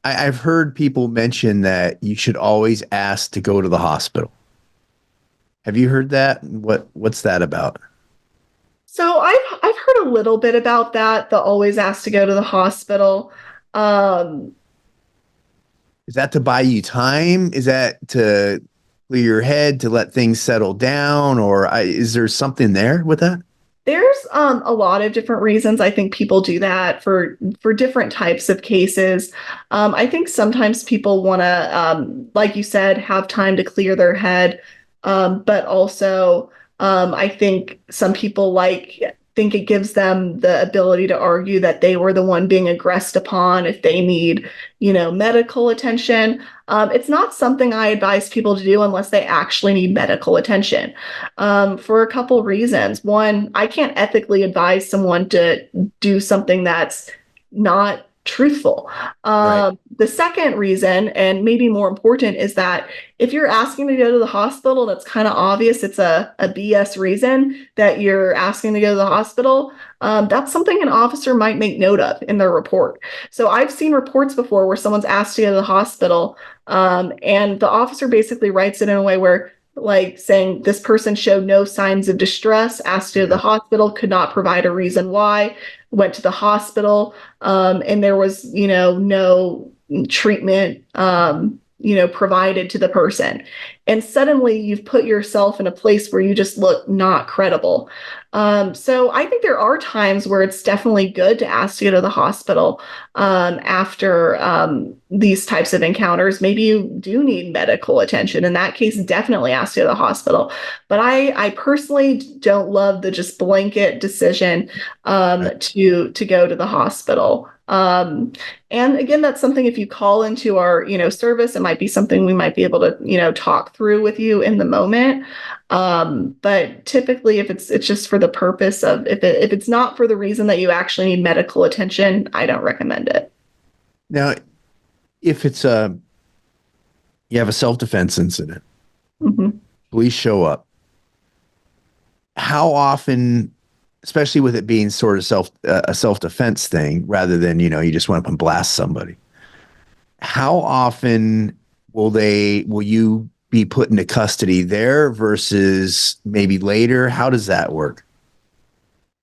I've heard people mention that you should always ask to go to the hospital. Have you heard that? What's that about? So I've heard a little bit about that, the always ask to go to the hospital. Um, Is that to buy you time? Is that to clear your head, to let things settle down, or is there something there with that? There's a lot of different reasons I think people do that for different types of cases. I think sometimes people want to, like you said, have time to clear their head, but also I think some people think it gives them the ability to argue that they were the one being aggressed upon if they need, medical attention. It's not something I advise people to do unless they actually need medical attention, for a couple reasons. One, I can't ethically advise someone to do something that's not truthful. Right. The second reason, and maybe more important, is that if you're asking to go to the hospital, and it's kind of obvious it's a BS reason that you're asking to go to the hospital, that's something an officer might make note of in their report. So I've seen reports before where someone's asked to go to the hospital, and the officer basically writes it in a way where, like, saying this person showed no signs of distress, asked to go to the Yeah. hospital, could not provide a reason why, went to the hospital, and there was, no treatment, provided to the person. And suddenly you've put yourself in a place where you just look not credible. So I think there are times where it's definitely good to ask to go to the hospital after these types of encounters. Maybe you do need medical attention. In that case, definitely ask to go to the hospital. But I personally don't love the just blanket decision Right. to go to the hospital. And again, that's something, if you call into our, service, it might be something we might be able to, talk through with you in the moment. But typically, if it's just for the purpose of, if it's not for the reason that you actually need medical attention, I don't recommend it. Now, if you have a self-defense incident, Mhm. police show up, how often, especially with it being sort of a self-defense thing rather than, you just went up and blast somebody, how often will you be put into custody there versus maybe later? How does that work?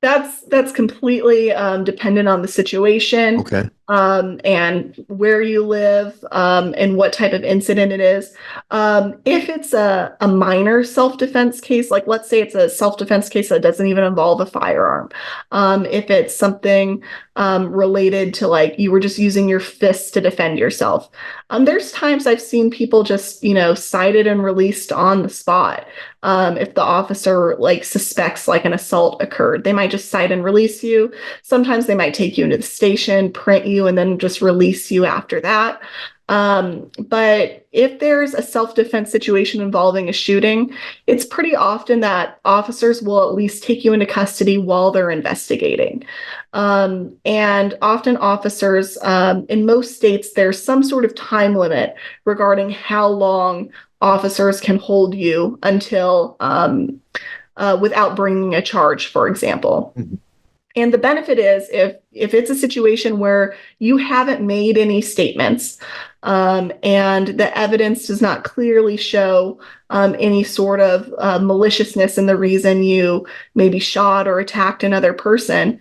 That's completely dependent on the situation, Okay. and where you live, and what type of incident it is. If it's a minor self-defense case, like let's say it's a self-defense case that doesn't even involve a firearm, if it's something related to, like, you were just using your fists to defend yourself, there's times I've seen people just, cited and released on the spot. If the officer, like, suspects like an assault occurred, they might just cite and release you. Sometimes they might take you into the station, print you, and then just release you after that. But if there's a self-defense situation involving a shooting, it's pretty often that officers will at least take you into custody while they're investigating. And often officers, in most states, there's some sort of time limit regarding how long officers can hold you until, without bringing a charge, for example. Mhm. And the benefit is, if it's a situation where you haven't made any statements, and the evidence does not clearly show any sort of maliciousness in the reason you maybe shot or attacked another person,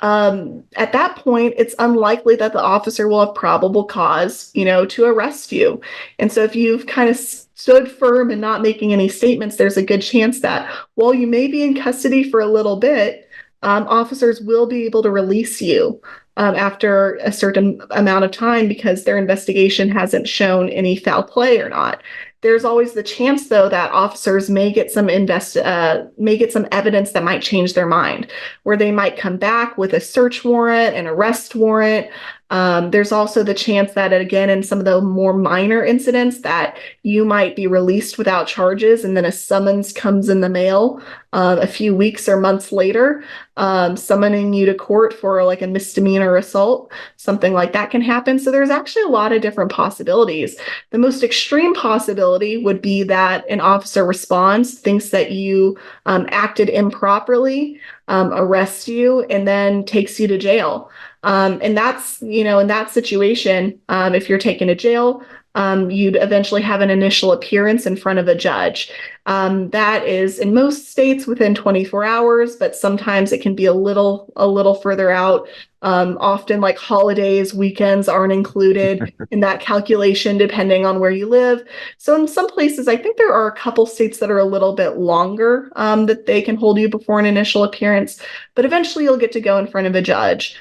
At that point, it's unlikely that the officer will have probable cause, to arrest you. And so if you've kind of stood firm and not making any statements, there's a good chance that while you may be in custody for a little bit, officers will be able to release you after a certain amount of time because their investigation hasn't shown any foul play or not. There's always the chance, though, that officers may get some evidence that might change their mind, where they might come back with a search warrant, an arrest warrant. There's also the chance that, again, in some of the more minor incidents, that you might be released without charges, and then a summons comes in the mail a few weeks or months later, summoning you to court for like a misdemeanor assault. Something like that can happen. So there's actually a lot of different possibilities. The most extreme possibility would be that an officer responds, thinks that you acted improperly, arrests you, and then takes you to jail. And that's, in that situation, if you're taken to jail, you'd eventually have an initial appearance in front of a judge. That is in most states within 24 hours, but sometimes it can be a little further out. Often like holidays, weekends aren't included in that calculation, depending on where you live. So in some places, I think there are a couple states that are a little bit longer, that they can hold you before an initial appearance, but eventually you'll get to go in front of a judge.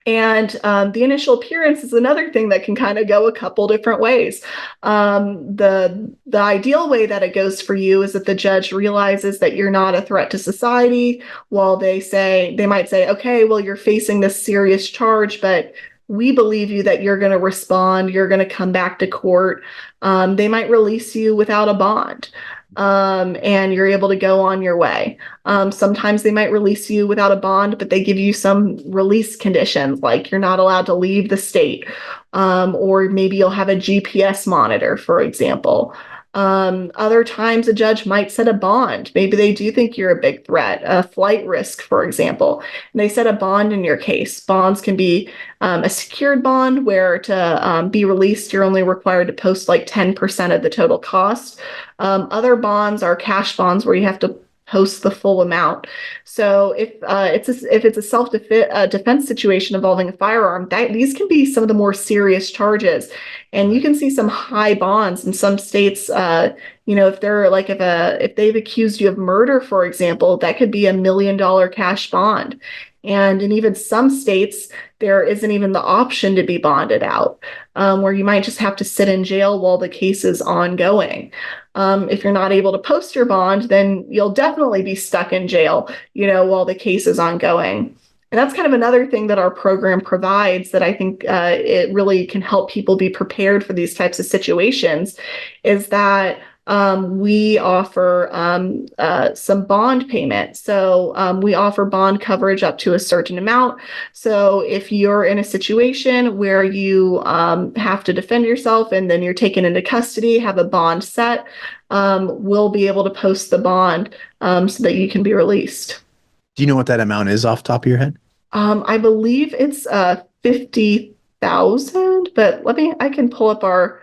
And the initial appearance is another thing that can kind of go a couple different ways. The ideal way that it goes for you is that the judge realizes that you're not a threat to society. While they might say, okay, well, you're facing this serious charge, but we believe you that you're going to respond. You're going to come back to court. They might release you without a bond. And you're able to go on your way. Sometimes they might release you without a bond, but they give you some release conditions, like you're not allowed to leave the state, or maybe you'll have a GPS monitor, for example. Other times a judge might set a bond. Maybe they do think you're a big threat, a flight risk, for example, and they set a bond in your case. Bonds can be a secured bond where to be released, you're only required to post like 10% of the total cost. Other bonds are cash bonds where you have to post the full amount. So if it's a self-defense situation involving a firearm, these can be some of the more serious charges, and you can see some high bonds in some states. If they're like if they've accused you of murder, for example, that could be $1 million cash bond. And in even some states, there isn't even the option to be bonded out, where you might just have to sit in jail while the case is ongoing. If you're not able to post your bond, then you'll definitely be stuck in jail, while the case is ongoing. And that's kind of another thing that our program provides that I think it really can help people be prepared for these types of situations, is that we offer some bond payment. So we offer bond coverage up to a certain amount. So if you're in a situation where you have to defend yourself and then you're taken into custody, have a bond set, we'll be able to post the bond so that you can be released. Do you know what that amount is off the top of your head? I believe it's 50,000, but I can pull up our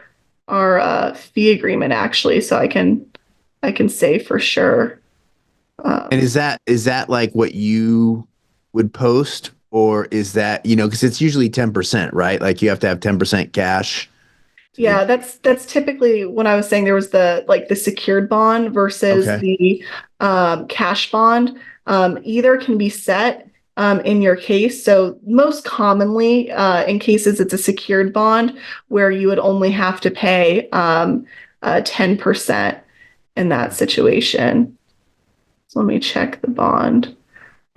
fee agreement actually, so I can say for sure. And is that like what you would post, or is that, because it's usually 10%, right? Like you have to have 10% cash. Yeah, that's typically when I was saying there was the secured bond versus Okay. the cash bond. Either can be set in your case. So most commonly, in cases, it's a secured bond where you would only have to pay 10% in that situation. So let me check the bond.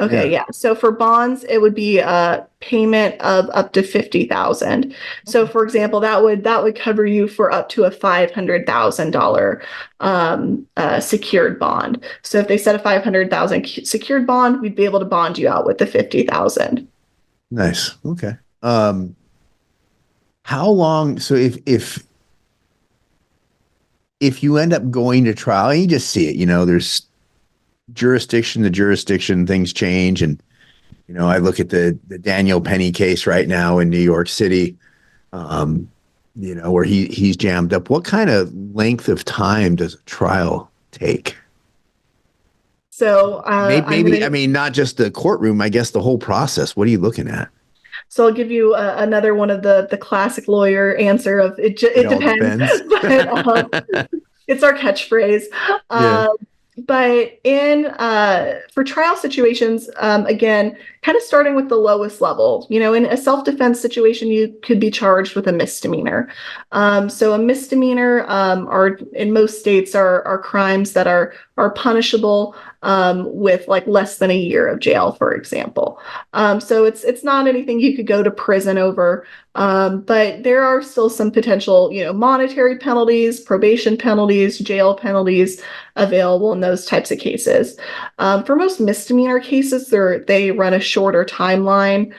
Okay, yeah. So for bonds, it would be a payment of up to 50,000. So for example, that would cover you for up to a $500,000 secured bond. So if they set a 500,000 secured bond, we'd be able to bond you out with the 50,000. Nice. Okay. How long? So if you end up going to trial, you just see it. There's jurisdiction to jurisdiction, things change, and I look at the Daniel Penny case right now in New York City, where he's jammed up. What kind of length of time does a trial take? So I'm Maybe, gonna I mean, not just the courtroom, I guess the whole process. What are you looking at? so I'll give you another one of the classic lawyer answer of It it all depends, depends. but it's our catchphrase. Yeah. But in for trial situations, again, kind of starting with the lowest level. In a self-defense situation, you could be charged with a misdemeanor. So a misdemeanor are in most states are crimes that are punishable with like less than a year of jail, for example. So it's not anything you could go to prison over. But there are still some potential, monetary penalties, probation penalties, jail penalties available in those types of cases. For most misdemeanor cases, they run a shorter timeline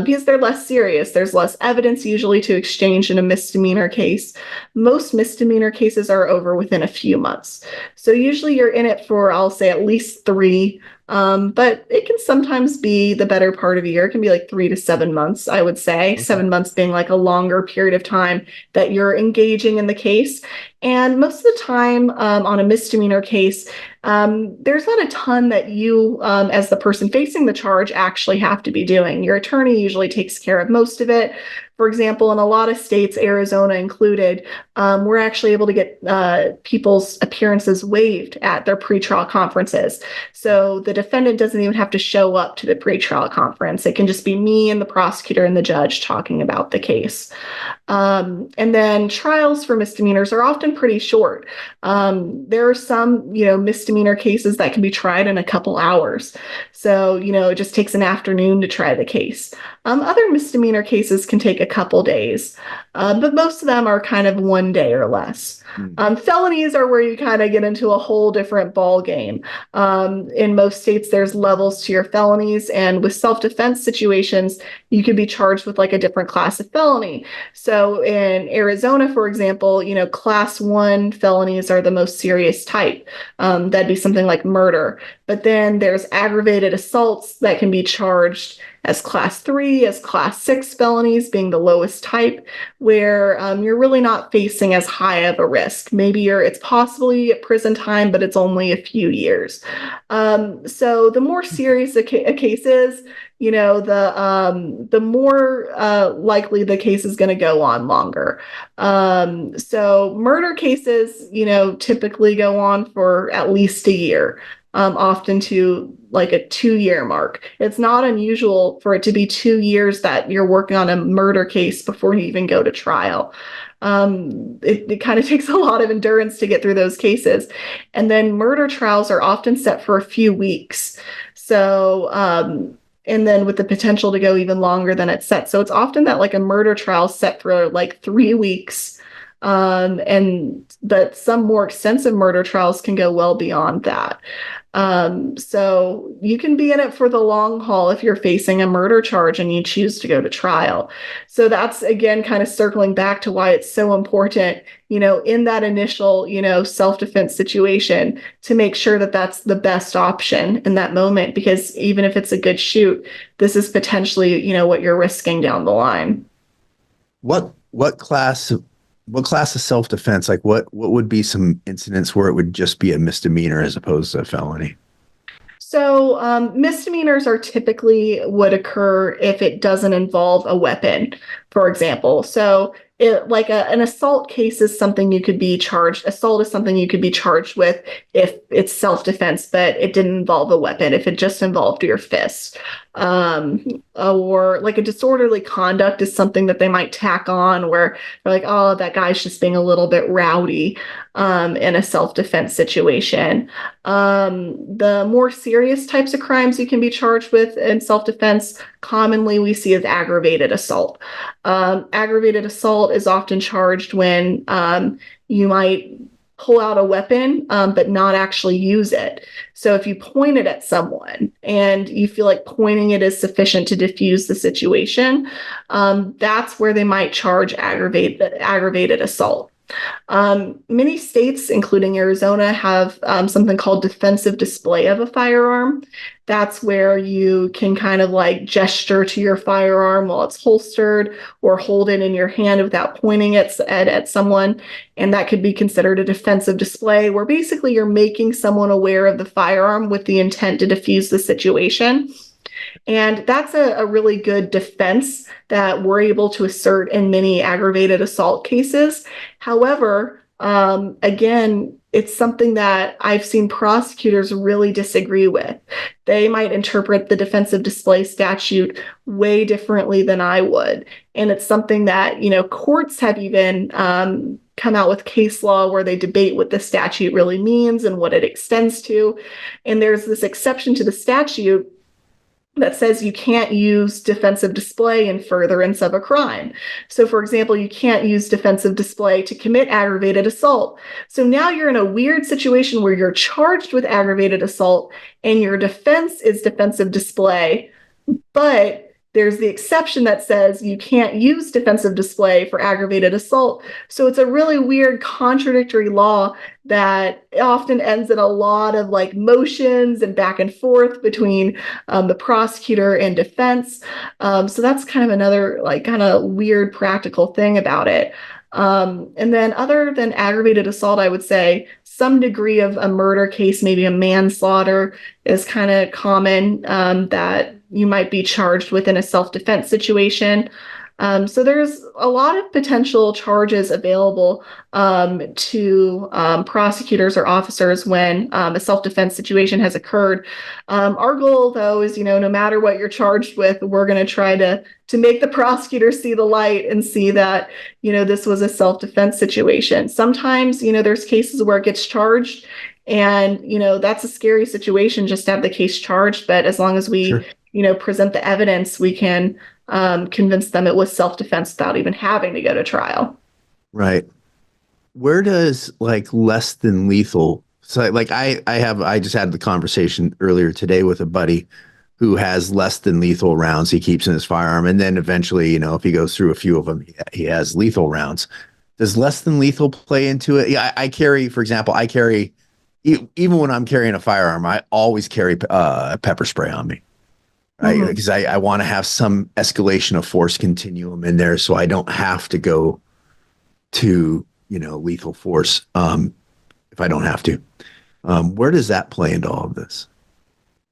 because they're less serious. There's less evidence usually to exchange in a misdemeanor case. Most misdemeanor cases are over within a few months. So usually you're in it for, I'll say, at least three. But it can sometimes be the better part of a year. It can be like 3 to 7 months, I would say. Okay. 7 months being like a longer period of time that you're engaging in the case. And most of the time on a misdemeanor case, there's not a ton that you, as the person facing the charge, actually have to be doing. Your attorney usually takes care of most of it. For example, in a lot of states, Arizona included, we're actually able to get people's appearances waived at their pretrial conferences. So the defendant doesn't even have to show up to the pretrial conference. It can just be me and the prosecutor and the judge talking about the case. And then trials for misdemeanors are often pretty short. There are some, misdemeanor cases that can be tried in a couple hours. So, it just takes an afternoon to try the case. Other misdemeanor cases can take a couple days, but most of them are kind of 1 day or less. Hmm. Felonies are where you kind of get into a whole different ball game. In most states, there's levels to your felonies, and with self-defense situations, you could be charged with like a different class of felony. So in Arizona, for example, class 1 felonies are the most serious type. That'd be something like murder. But then there's aggravated assaults that can be charged as class 3, as class 6 felonies being the lowest type, where you're really not facing as high of a risk. Maybe it's possible you get prison time, but it's only a few years. So the more serious a case is, the more likely the case is going to go on longer. So murder cases, typically go on for at least a year. Often to like a 2 year mark. It's not unusual for it to be 2 years that you're working on a murder case before you even go to trial. It kind of takes a lot of endurance to get through those cases. And then murder trials are often set for a few weeks. So, and then with the potential to go even longer than it's set. So it's often that like a murder trial set for like 3 weeks. But some more extensive murder trials can go well beyond that. So you can be in it for the long haul if you're facing a murder charge and you choose to go to trial. So that's again kind of circling back to why it's so important, in that initial, self-defense situation to make sure that that's the best option in that moment, because even if it's a good shoot, this is potentially, what you're risking down the line. What class of self-defense, like what would be some incidents where it would just be a misdemeanor as opposed to a felony? So misdemeanors are typically would occur if it doesn't involve a weapon, for example. So like an assault case is something you could be charged. Assault is something you could be charged with if it's self-defense, but it didn't involve a weapon, if it just involved your fist. Or like a disorderly conduct is something that they might tack on where they're like, oh, that guy's just being a little bit rowdy in a self-defense situation. The more serious types of crimes you can be charged with in self-defense, commonly we see as aggravated assault. Aggravated assault is often charged when you might pull out a weapon, but not actually use it. So if you point it at someone and you feel like pointing it is sufficient to diffuse the situation, that's where they might charge aggravated assault. Many states, including Arizona, have something called defensive display of a firearm. That's where you can kind of like gesture to your firearm while it's holstered or hold it in your hand without pointing at someone. And that could be considered a defensive display, where basically you're making someone aware of the firearm with the intent to defuse the situation. And that's a really good defense that we're able to assert in many aggravated assault cases. However, again, it's something that I've seen prosecutors really disagree with. They might interpret the defensive display statute way differently than I would. And it's something that, courts have even come out with case law where they debate what the statute really means and what it extends to. And there's this exception to the statute that says you can't use defensive display in furtherance of a crime. So, for example, you can't use defensive display to commit aggravated assault. So now you're in a weird situation where you're charged with aggravated assault and your defense is defensive display, but there's the exception that says you can't use defensive display for aggravated assault. So it's a really weird contradictory law that often ends in a lot of like motions and back and forth between the prosecutor and defense. So that's kind of another like kind of weird practical thing about it. And then other than aggravated assault, I would say some degree of a murder case, maybe a manslaughter, is kind of common that you might be charged with in a self-defense situation. So there's a lot of potential charges available to prosecutors or officers when a self-defense situation has occurred. Our goal, though, is no matter what you're charged with, we're going to try to make the prosecutor see the light and see that this was a self-defense situation. Sometimes there's cases where it gets charged, and that's a scary situation just to have the case charged. But as long as we Sure. present the evidence, we can convince them it was self-defense without even having to go to trial. Right. Where does like less than lethal, so like I just had the conversation earlier today with a buddy who has less than lethal rounds he keeps in his firearm, and then eventually, if he goes through a few of them, he has lethal rounds. Does less than lethal play into it? Yeah, I carry, for example, even when I'm carrying a firearm, I always carry pepper spray on me, right? Mhm. Because I want to have some escalation of force continuum in there, so I don't have to go to lethal force if I don't have to. Where does that play into all of this?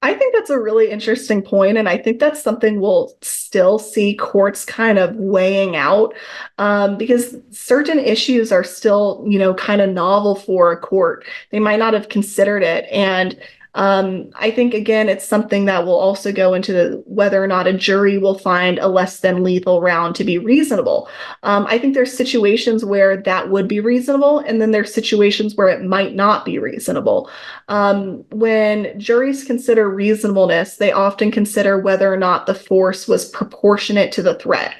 I think that's a really interesting point, and I think that's something we'll still see courts kind of weighing out because certain issues are still, kind of novel for a court. They might not have considered it, and I think again, it's something that will also go into whether or not a jury will find a less than lethal round to be reasonable. I think there's situations where that would be reasonable, and then there's situations where it might not be reasonable. When juries consider reasonableness, they often consider whether or not the force was proportionate to the threat.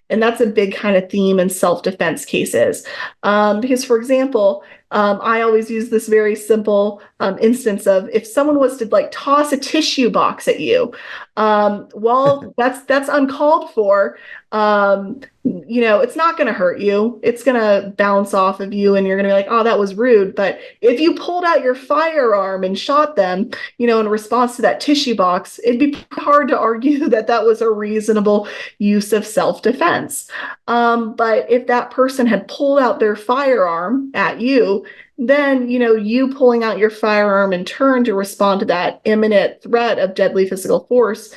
And that's a big kind of theme in self-defense cases. Because, for example, I always use this very simple instance of if someone was to like toss a tissue box at you, well, that's uncalled for. It's not going to hurt you. It's going to bounce off of you, and you're going to be like, "Oh, that was rude." But if you pulled out your firearm and shot them, in response to that tissue box, it'd be hard to argue that that was a reasonable use of self-defense. But if that person had pulled out their firearm at you, then you pulling out your firearm in turn to respond to that imminent threat of deadly physical force,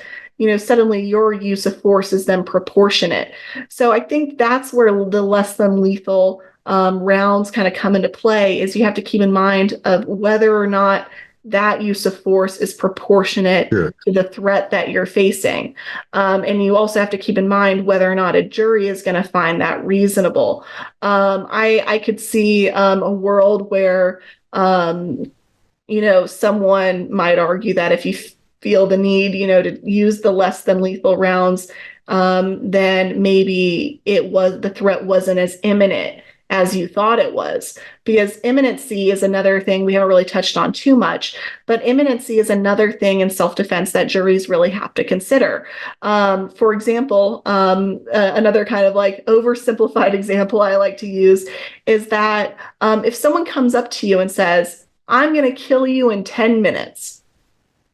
suddenly your use of force is then proportionate. So I think that's where the less than lethal rounds kind of come into play, is you have to keep in mind of whether or not that use of force is proportionate Sure. to the threat that you're facing. And you also have to keep in mind whether or not a jury is going to find that reasonable. I could see a world where, someone might argue that if you feel the need, to use the less than lethal rounds, then maybe the threat wasn't as imminent as you thought it was. Because imminency is another thing we haven't really touched on too much, but imminency is another thing in self-defense that juries really have to consider. For example, another kind of like oversimplified example I like to use is that if someone comes up to you and says, I'm going to kill you in 10 minutes,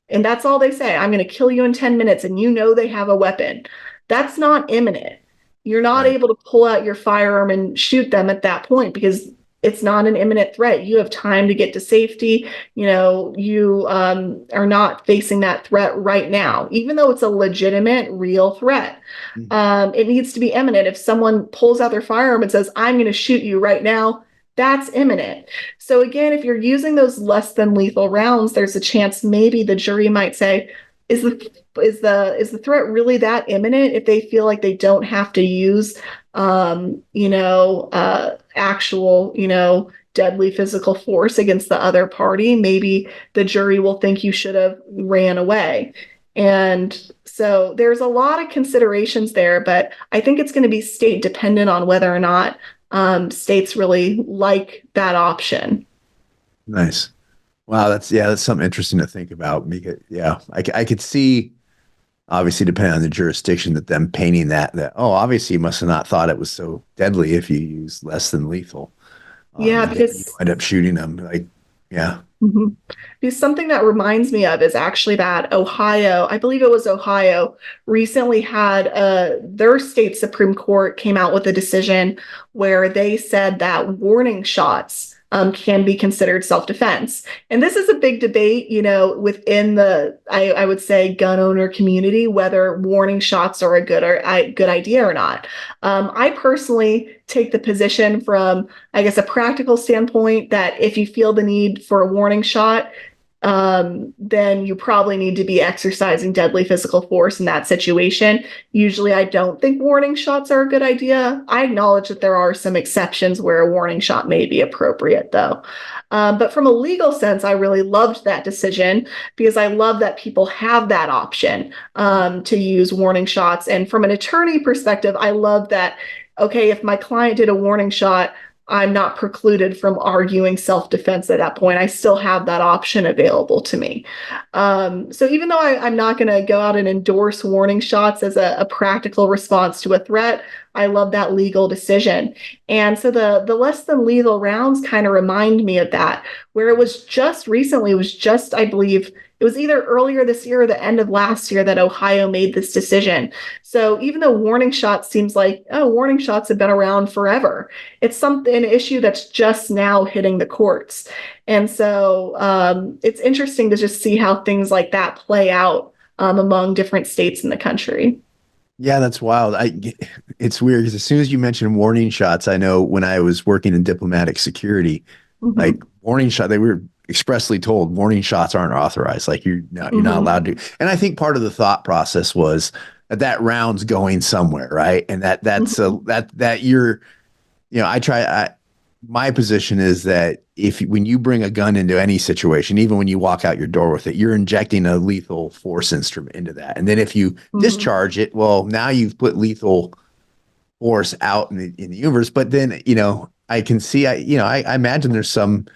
and that's all they say, I'm going to kill you in 10 minutes, and you know they have a weapon, that's not imminent. You're not Right. able to pull out your firearm and shoot them at that point because it's not an imminent threat. You have time to get to safety. You are not facing that threat right now, even though it's a legitimate, real threat. Mhm. It needs to be imminent. If someone pulls out their firearm and says, I'm going to shoot you right now, that's imminent. So again, if you're using those less than lethal rounds, there's a chance maybe the jury might say, is the threat really that imminent if they feel like they don't have to use actual deadly physical force against the other party? Maybe the jury will think you should have ran away. And so there's a lot of considerations there, but I think it's going to be state dependent on whether or not states really like that option. Nice. Wow, that's something interesting to think about because I could see obviously depending on the jurisdiction that them painting that oh obviously you must have not thought it was so deadly if you use less than lethal, Yeah, and then you because end up shooting them like yeah. mhm. Because something that reminds me of is actually that Ohio, I believe it was Ohio, recently had their state Supreme Court came out with a decision where they said that warning shots can be considered self-defense. And this is a big debate, within I would say, gun owner community, whether warning shots are a good idea or not. I personally take the position from, I guess, a practical standpoint that if you feel the need for a warning shot, then you probably need to be exercising deadly physical force in that situation. Usually, I don't think warning shots are a good idea. I acknowledge that there are some exceptions where a warning shot may be appropriate, though. But from a legal sense, I really loved that decision because I love that people have that option to use warning shots. And from an attorney perspective, I love that, okay, if my client did a warning shot, I'm not precluded from arguing self-defense at that point. I still have that option available to me. So even though I'm not going to go out and endorse warning shots as a practical response to a threat, I love that legal decision. And so the less than lethal rounds kind of remind me of that, where it was just recently, it was just, I believe, it was either earlier this year or the end of last year that Ohio made this decision. So even though warning shots seems like, oh, warning shots have been around forever, it's an issue that's just now hitting the courts. And so it's interesting to just see how things like that play out among different states in the country. Yeah, that's wild. It's weird because as soon as you mentioned warning shots, I know when I was working in diplomatic security, Mm-hmm. like warning shot, they were expressly told warning shots aren't authorized. Like you're not Mm-hmm. allowed to. And I think part of the thought process was that that round's going somewhere, right? And that's a Mm-hmm. that you're my position is that if when you bring a gun into any situation, even when you walk out your door with it, you're injecting a lethal force instrument into that. And then if you Mm-hmm. discharge it, well, now you've put lethal force out in the universe. But then, I can see, I imagine there's some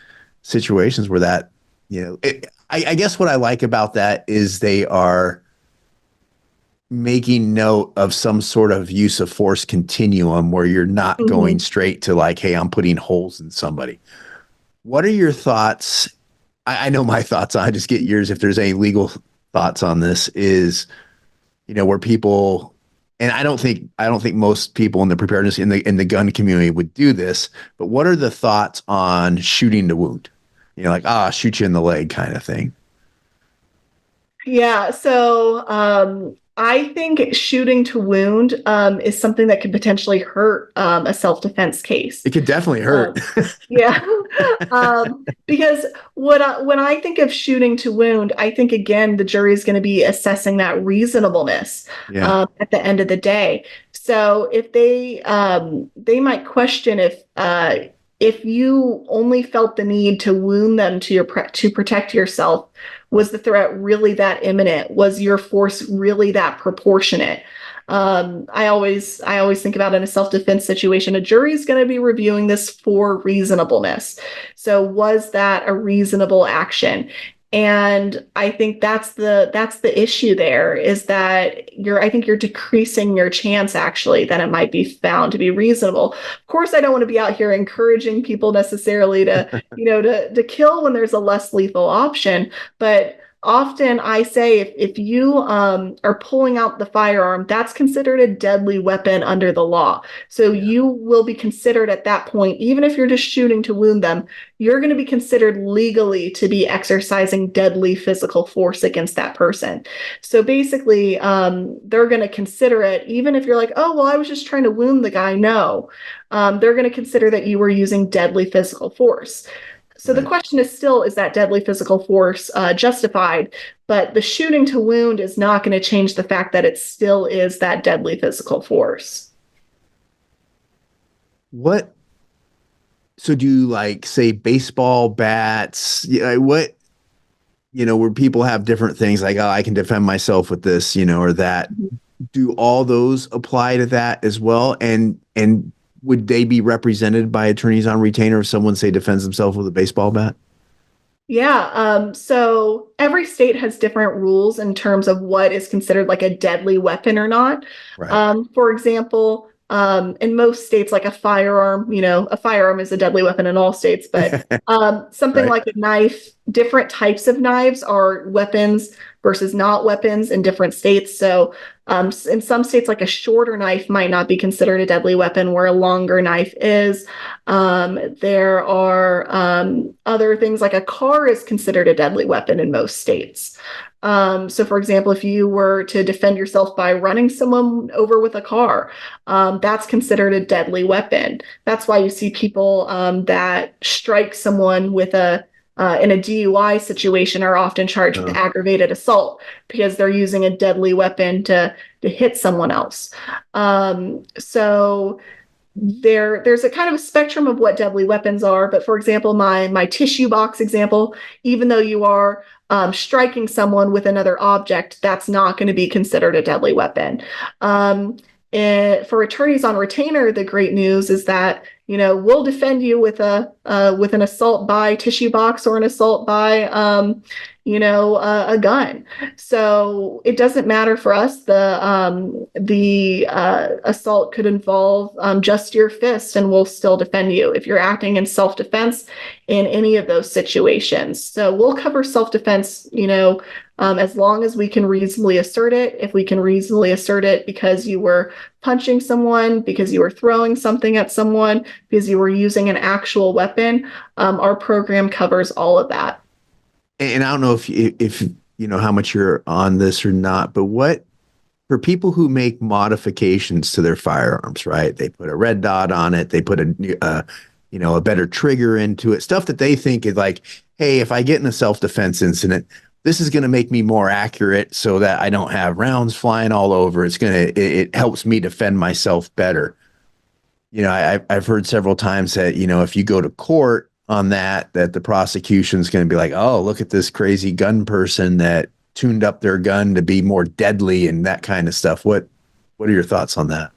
situations where that, I guess what I like about that is they are making note of some sort of use of force continuum where you're not going Mm-hmm. straight to like, hey, I'm putting holes in somebody. What are your thoughts? I know my thoughts. I just get yours. If there's any legal thoughts on this, is where people, and I don't think most people in the preparedness in the gun community would do this. But what are the thoughts on shooting to wound? Like shoot you in the leg kind of thing. Yeah, so I think shooting to wound is something that could potentially hurt a self-defense case. It could definitely hurt. Um, yeah, because when I think of shooting to wound, I think again the jury is going to be assessing that reasonableness Yeah. at the end of the day. So if they might question if you only felt the need to wound them to protect yourself, Was the threat really that imminent? Was your force really that proportionate? I always think about in a self-defense situation, a jury is going to be reviewing this for reasonableness. So was that a reasonable action? And I think that's the issue there is that I think you're decreasing your chance actually that it might be found to be reasonable. Of course, I don't want to be out here encouraging people necessarily to, to kill when there's a less lethal option, but often I say if you are pulling out the firearm, that's considered a deadly weapon under the law. So Yeah. you will be considered at that point, even if you're just shooting to wound them, you're going to be considered legally to be exercising deadly physical force against that person. So basically, they're going to consider it, even if you're like, oh, well, I was just trying to wound the guy. No, they're going to consider that you were using deadly physical force. So the Right. question is still, is that deadly physical force justified? But the shooting to wound is not going to change the fact that it still is that deadly physical force. What, so do you like say baseball bats? Yeah, what, where people have different things like, oh, I can defend myself with this, or that. Do all those apply to that as well? And would they be represented by attorneys on retainer if someone say defends himself with a baseball bat? Yeah, so every state has different rules in terms of what is considered like a deadly weapon or not. Right. For example, in most states, like a firearm is a deadly weapon in all states, but something Right. like a knife, different types of knives are weapons versus not weapons in different states. So in some states, like a shorter knife might not be considered a deadly weapon, where a longer knife is. There are other things like a car is considered a deadly weapon in most states. So, for example, if you were to defend yourself by running someone over with a car, that's considered a deadly weapon. That's why you see people that strike someone with in a DUI situation are often charged with Uh, aggravated assault because they're using a deadly weapon to hit someone else. So there's a kind of a spectrum of what deadly weapons are. But for example, my tissue box example, even though you are striking someone with another object, that's not going to be considered a deadly weapon. For attorneys on retainer, the great news is that we'll defend you with an assault by tissue box or an assault by a gun. So it doesn't matter for us. The assault could involve just your fist, and we'll still defend you if you're acting in self-defense in any of those situations. So we'll cover self-defense, as long as we can reasonably assert it. If we can reasonably assert it because you were punching someone, because you were throwing something at someone, because you were using an actual weapon, our program covers all of that. and I don't know if you know how much you're on this or not, but what for people who make modifications to their firearms, right? They put a red dot on it, they put a better trigger into it, stuff that they think is like, hey, if I get in a self-defense incident, this is going to make me more accurate so that I don't have rounds flying all over. It helps me defend myself better. I've heard several times that, if you go to court on that the prosecution's going to be like, oh, look at this crazy gun person that tuned up their gun to be more deadly and that kind of stuff. What are your thoughts on that?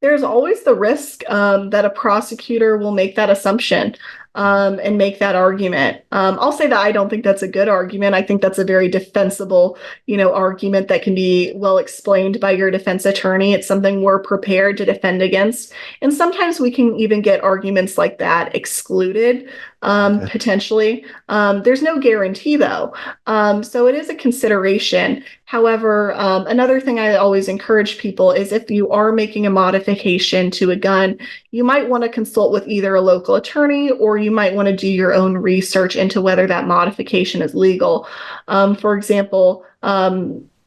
There's always the risk that a prosecutor will make that assumption and make that argument. I'll say that I don't think that's a good argument. I think that's a very defensible, argument that can be well explained by your defense attorney. It's something we're prepared to defend against. And sometimes we can even get arguments like that excluded, Okay. potentially. There's no guarantee, though. So it is a consideration. However, another thing I always encourage people is if you are making a modification to a gun, you might want to consult with either a local attorney or you might want to do your own research into whether that modification is legal. For example,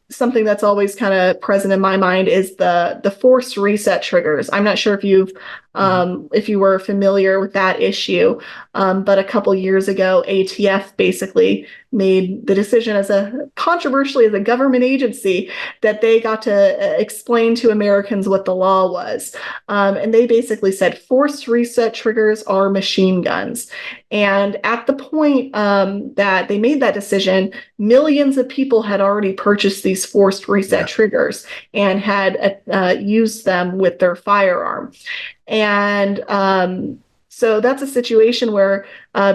something that's always kind of present in my mind is the force reset triggers. I'm not sure if you've Mhm. if you were familiar with that issue. But a couple years ago, ATF basically made the decision as a controversially as a government agency that they got to explain to Americans what the law was. And they basically said forced reset triggers are machine guns. And at the point that they made that decision, millions of people had already purchased these forced reset Yeah. triggers and had used them with their firearm. And so that's a situation where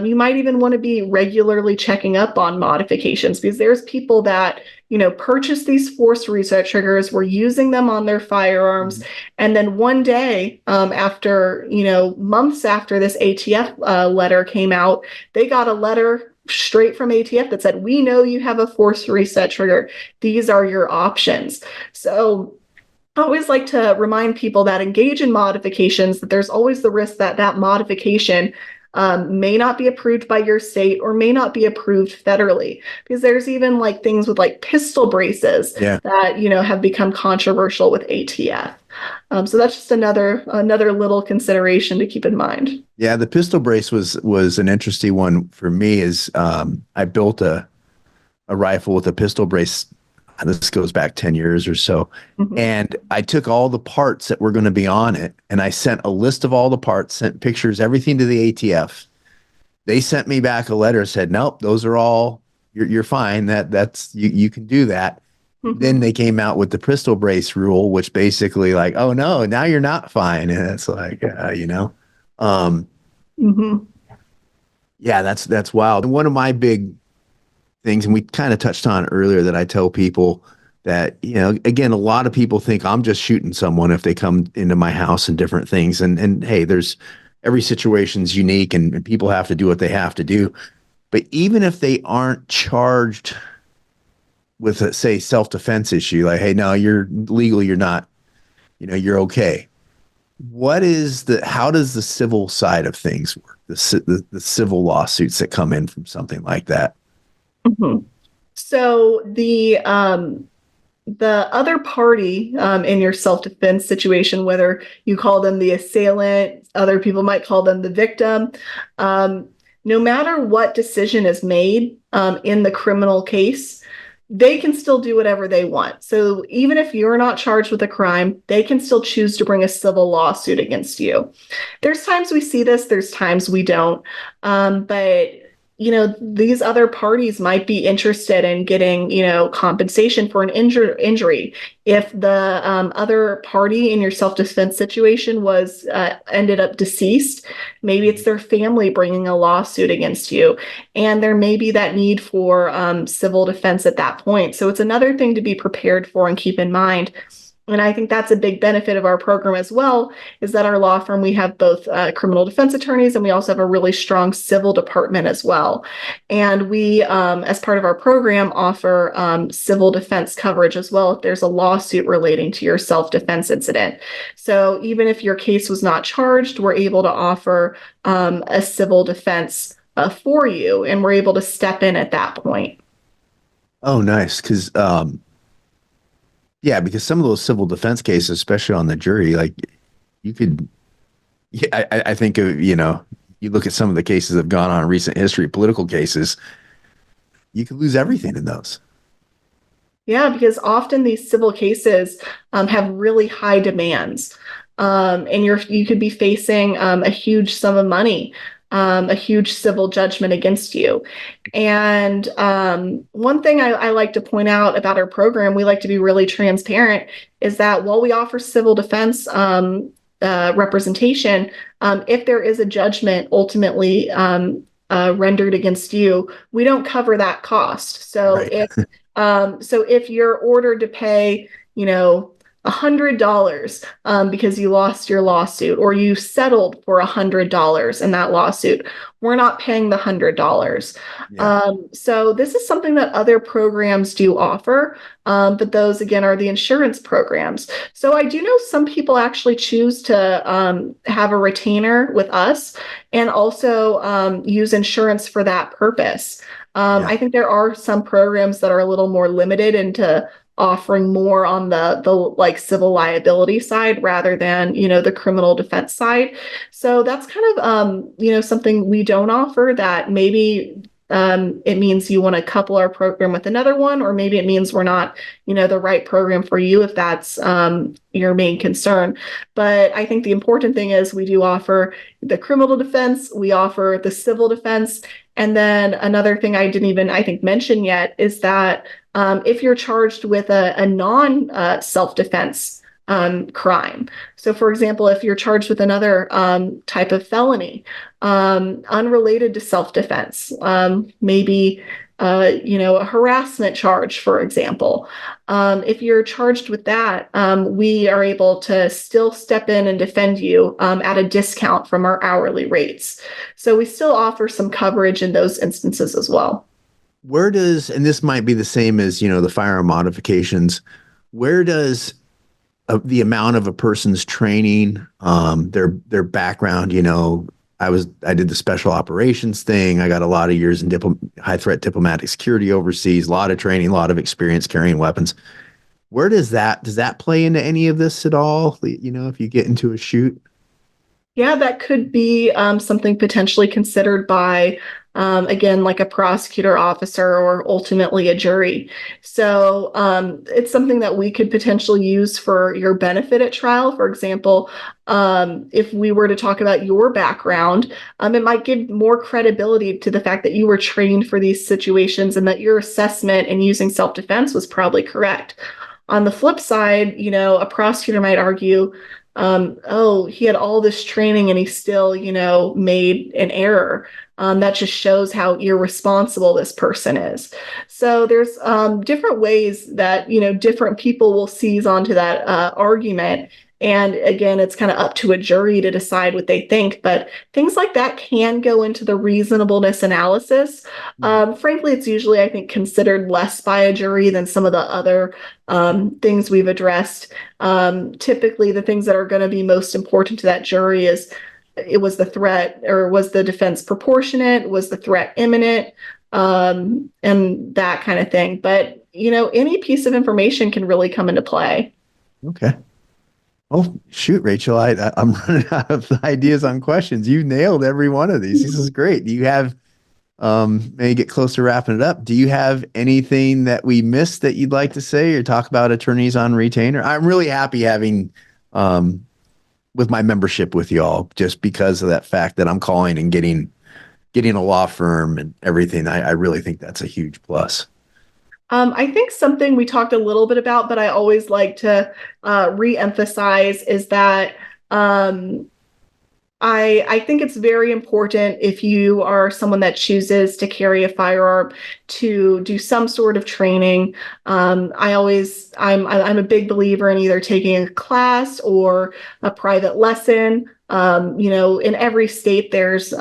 you might even want to be regularly checking up on modifications because there's people that, purchase these forced reset triggers, were using them on their firearms. Mhm. And then one day, after, months after this ATF letter came out, they got a letter straight from ATF that said, we know you have a forced reset trigger. These are your options. So I always like to remind people that engage in modifications, that there's always the risk that that modification may not be approved by your state or may not be approved federally. Because there's even like things with like pistol braces Yeah. that, have become controversial with ATF. So that's just another little consideration to keep in mind. Yeah, the pistol brace was an interesting one for me. Is I built a rifle with a pistol brace. This goes back 10 years or so. Mhm. And I took all the parts that were going to be on it and I sent a list of all the parts, sent pictures, everything to the ATF. They sent me back a letter, said, nope, those are all, you're fine. That's, you can do that. Then Mhm. they came out with the pistol brace rule, which basically like, oh no, now you're not fine. And it's like, um, Mhm. yeah, that's wild. And one of my big things, and we kind of touched on earlier, that I tell people that, again, a lot of people think I'm just shooting someone if they come into my house and different things. And hey, there's every situation's unique and people have to do what they have to do. But even if they aren't charged with a, say, self-defense issue, like, hey, no, you're legally, you're not, you're okay. How does the civil side of things work? The civil lawsuits that come in from something like that. Mhm. So the other party in your self-defense situation, whether you call them the assailant, other people might call them the victim, um, no matter what decision is made in the criminal case, they can still do whatever they want. So even if you're not charged with a crime, they can still choose to bring a civil lawsuit against you. There's times we see this, there's times we don't. But these other parties might be interested in getting, compensation for an injury. If the other party in your self-defense situation was ended up deceased, maybe it's their family bringing a lawsuit against you, and there may be that need for civil defense at that point. So it's another thing to be prepared for and keep in mind. And I think that's a big benefit of our program as well, is that our law firm, we have both criminal defense attorneys and we also have a really strong civil department as well. And we, as part of our program, offer civil defense coverage as well if there's a lawsuit relating to your self-defense incident. So even if your case was not charged, we're able to offer a civil defense for you, and we're able to step in at that point. Oh, nice. Yeah, because some of those civil defense cases, especially on the jury, like you could, yeah, I think of, you look at some of the cases that have gone on in recent history, political cases, you could lose everything in those. Yeah, because often these civil cases have really high demands, and you could be facing a huge sum of money, a huge civil judgment against you. And one thing I like to point out about our program, we like to be really transparent, is that while we offer civil defense representation, if there is a judgment ultimately rendered against you, we don't cover that cost. Right. So if you're ordered to pay, $100 because you lost your lawsuit or you settled for $100 in that lawsuit, we're not paying the $100. Yeah. So this is something that other programs do offer, but those again are the insurance programs. So I do know some people actually choose to have a retainer with us and also use insurance for that purpose. Yeah. I think there are some programs that are a little more limited into offering more on the like civil liability side rather than, the criminal defense side. So that's kind of, something we don't offer that maybe it means you want to couple our program with another one, or maybe it means we're not, the right program for you if that's your main concern. But I think the important thing is we do offer the criminal defense, we offer the civil defense. And then another thing I didn't even, I think, mention yet is that if you're charged with a non self defense crime. So, for example, if you're charged with another type of felony unrelated to self-defense, maybe a harassment charge, for example. If you're charged with that, we are able to still step in and defend you at a discount from our hourly rates. So we still offer some coverage in those instances as well. Where does, and this might be the same as, the firearm modifications, where does the amount of a person's training, their background, I did the special operations thing. I got a lot of years in high threat diplomatic security overseas, a lot of training, a lot of experience carrying weapons. Where does that play into any of this at all? If you get into a shoot? Yeah, that could be something potentially considered by, again, like a prosecutor officer or ultimately a jury. So it's something that we could potentially use for your benefit at trial. For example, if we were to talk about your background, it might give more credibility to the fact that you were trained for these situations and that your assessment in using self-defense was probably correct. On the flip side, a prosecutor might argue, oh, he had all this training and he still, made an error. That just shows how irresponsible this person is. So there's different ways that, different people will seize onto that argument. And again, it's kind of up to a jury to decide what they think. But things like that can go into the reasonableness analysis. Frankly, it's usually, I think, considered less by a jury than some of the other things we've addressed. Typically, the things that are going to be most important to that jury is, it was the threat, or was the defense proportionate? Was the threat imminent? And that kind of thing. But, any piece of information can really come into play. Okay. Oh, shoot, Rachel, I'm running out of ideas on questions. You nailed every one of these. This is great. Do you have, maybe get close to wrapping it up, do you have anything that we missed that you'd like to say or talk about attorneys on retainer? I'm really happy having, with my membership with y'all, just because of that fact that I'm calling and getting a law firm and everything. I really think that's a huge plus. I think something we talked a little bit about, but I always like to re-emphasize is that I think it's very important, if you are someone that chooses to carry a firearm, to do some sort of training. I'm a big believer in either taking a class or a private lesson. In every state, there's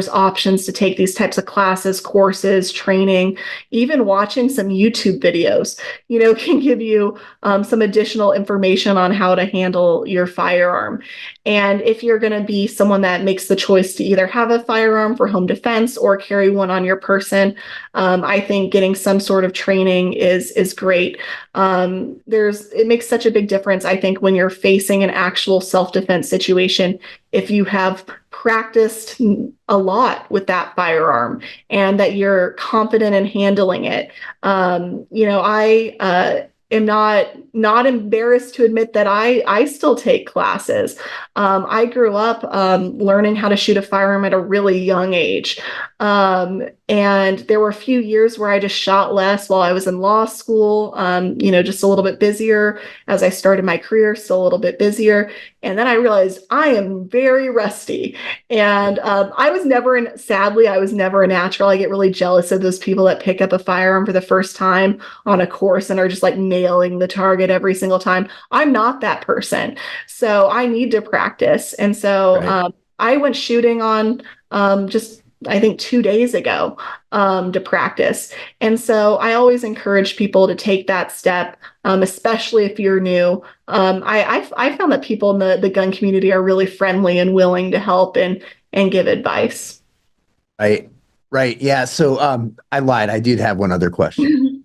options to take these types of classes, courses, training. Even watching some YouTube videos, can give you some additional information on how to handle your firearm. And if you're going to be someone that makes the choice to either have a firearm for home defense or carry one on your person, I think getting some sort of training is great. It makes such a big difference, I think, when you're facing an actual self-defense situation, if you have practiced a lot with that firearm and that you're confident in handling it. I am not embarrassed to admit that I still take classes. I grew up learning how to shoot a firearm at a really young age. And there were a few years where I just shot less while I was in law school, just a little bit busier as I started my career, still a little bit busier. And then I realized I am very rusty. And sadly, I was never a natural. I get really jealous of those people that pick up a firearm for the first time on a course and are just like nailing the target every single time. I'm not that person. So I need to practice. And so Right. I went shooting on just, I think, 2 days ago to practice. And so I always encourage people to take that step, especially if you're new. I found that people in the gun community are really friendly and willing to help and give advice. Right. Right. Yeah. So I lied. I did have one other question.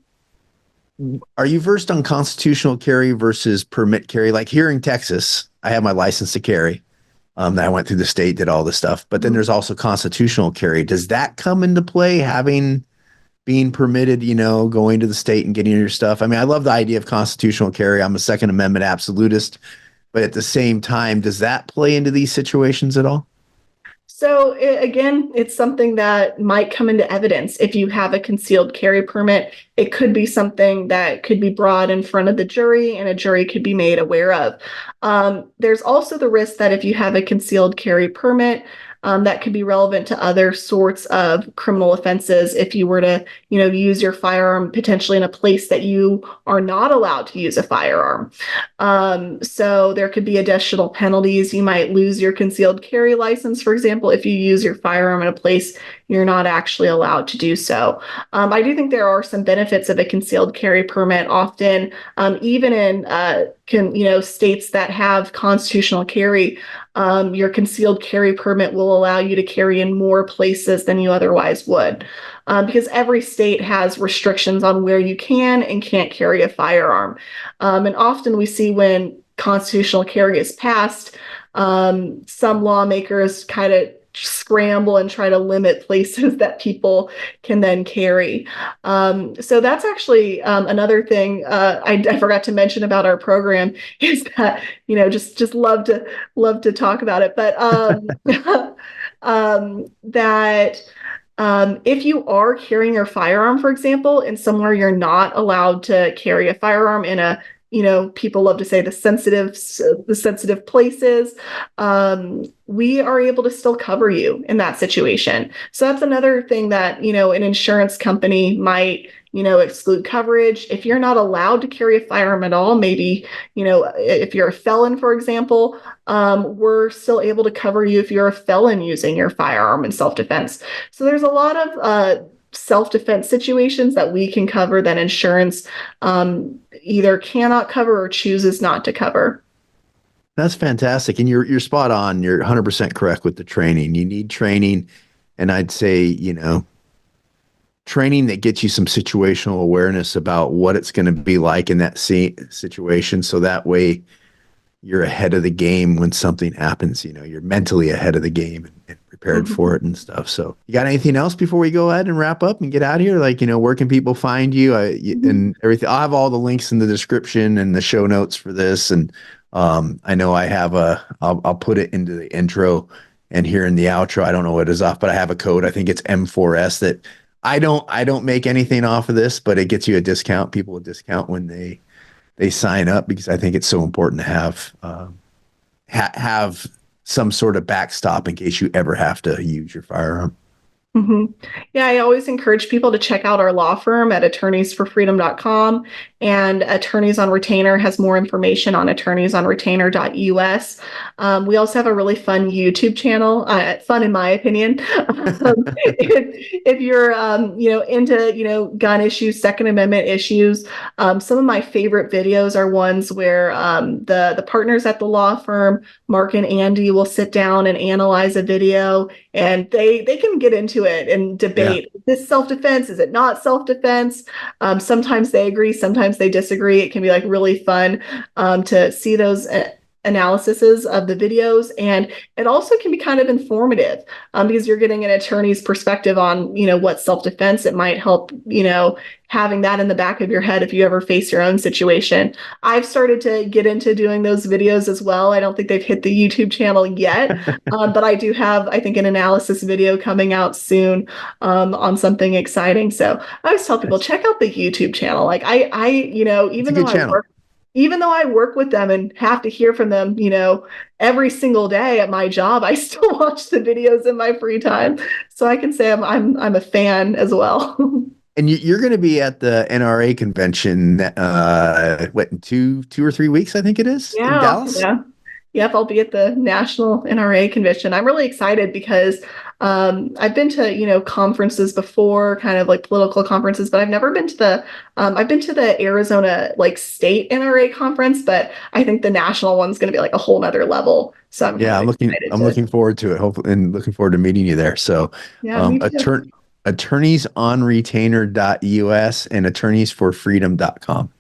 are you versed on constitutional carry versus permit carry? Like here in Texas, I have my license to carry. That I went through the state, did all this stuff. But then Mhm. there's also constitutional carry. Does that come into play? Having being permitted, going to the state and getting your stuff. I mean, I love the idea of constitutional carry. I'm a Second Amendment absolutist, but at the same time, does that play into these situations at all? So again, it's something that might come into evidence. If you have a concealed carry permit, it could be something that could be brought in front of the jury and a jury could be made aware of. There's also the risk that if you have a concealed carry permit, that could be relevant to other sorts of criminal offenses if you were to, use your firearm potentially in a place that you are not allowed to use a firearm. So there could be additional penalties. You might lose your concealed carry license, for example, if you use your firearm in a place you're not actually allowed to do so. I do think there are some benefits of a concealed carry permit. Often, even in states that have constitutional carry, your concealed carry permit will allow you to carry in more places than you otherwise would. Because every state has restrictions on where you can and can't carry a firearm. And often we see when constitutional carry is passed, some lawmakers kind of scramble and try to limit places that people can then carry. So that's actually another thing I forgot to mention about our program is that just love to talk about it, but that if you are carrying your firearm, for example, in somewhere you're not allowed to carry a firearm in a, people love to say the sensitive places, we are able to still cover you in that situation. So that's another thing that, an insurance company might, exclude coverage. If you're not allowed to carry a firearm at all, maybe, if you're a felon, for example, we're still able to cover you if you're a felon using your firearm in self-defense. So there's a lot of self-defense situations that we can cover that insurance either cannot cover or chooses not to cover. That's fantastic. And you're spot on. You're 100% correct with the training. You need training. And I'd say, training that gets you some situational awareness about what it's going to be like in that situation. So that way you're ahead of the game when something happens. You're mentally ahead of the game and prepared Mhm. for it and stuff. So you got anything else before we go ahead and wrap up and get out of here? Like, where can people find you Mhm. and everything? I'll have all the links in the description and the show notes for this. And I know I have I'll put it into the intro and here in the outro. I don't know what it is off, but I have a code. I think it's M4S that I don't make anything off of this, but it gets you a discount. People a discount when they sign up because I think it's so important to have some sort of backstop in case you ever have to use your firearm. Mhm. Yeah, I always encourage people to check out our law firm at attorneysforfreedom.com. And Attorneys on Retainer has more information on attorneysonretainer.us. We also have a really fun YouTube channel, fun in my opinion. If you're, into, gun issues, Second Amendment issues, some of my favorite videos are ones where the partners at the law firm, Mark and Andy, will sit down and analyze a video and they can get into it and Yeah. debate, is this self-defense, is it not self-defense? Sometimes they agree, sometimes they disagree. It can be like really fun to see those analyses of the videos, and it also can be kind of informative because you're getting an attorney's perspective on what self-defense. It might help having that in the back of your head if you ever face your own situation. I've started to get into doing those videos as well. I don't think they've hit the YouTube channel yet, but I do have, I think, an analysis video coming out soon on something exciting. So I always tell people, Nice. check out the YouTube channel. Like It's a good channel. even though I work with them and have to hear from them, every single day at my job, I still watch the videos in my free time. So I can say I'm a fan as well. And you're going to be at the NRA convention, what, in two or 3 weeks, I think it is, in Yeah, Dallas. yeah. Yep, I'll be at the National NRA convention. I'm really excited because I've been to, conferences before, kind of like political conferences, but I've never been to I've been to the Arizona like state NRA conference, but I think the national one's going to be like a whole nother level. So I'm kind Yeah, of excited I'm to, looking forward to it. Hopefully, and looking forward to meeting you there. So, yeah, me too. attorneysonretainer.us and attorneysforfreedom.com.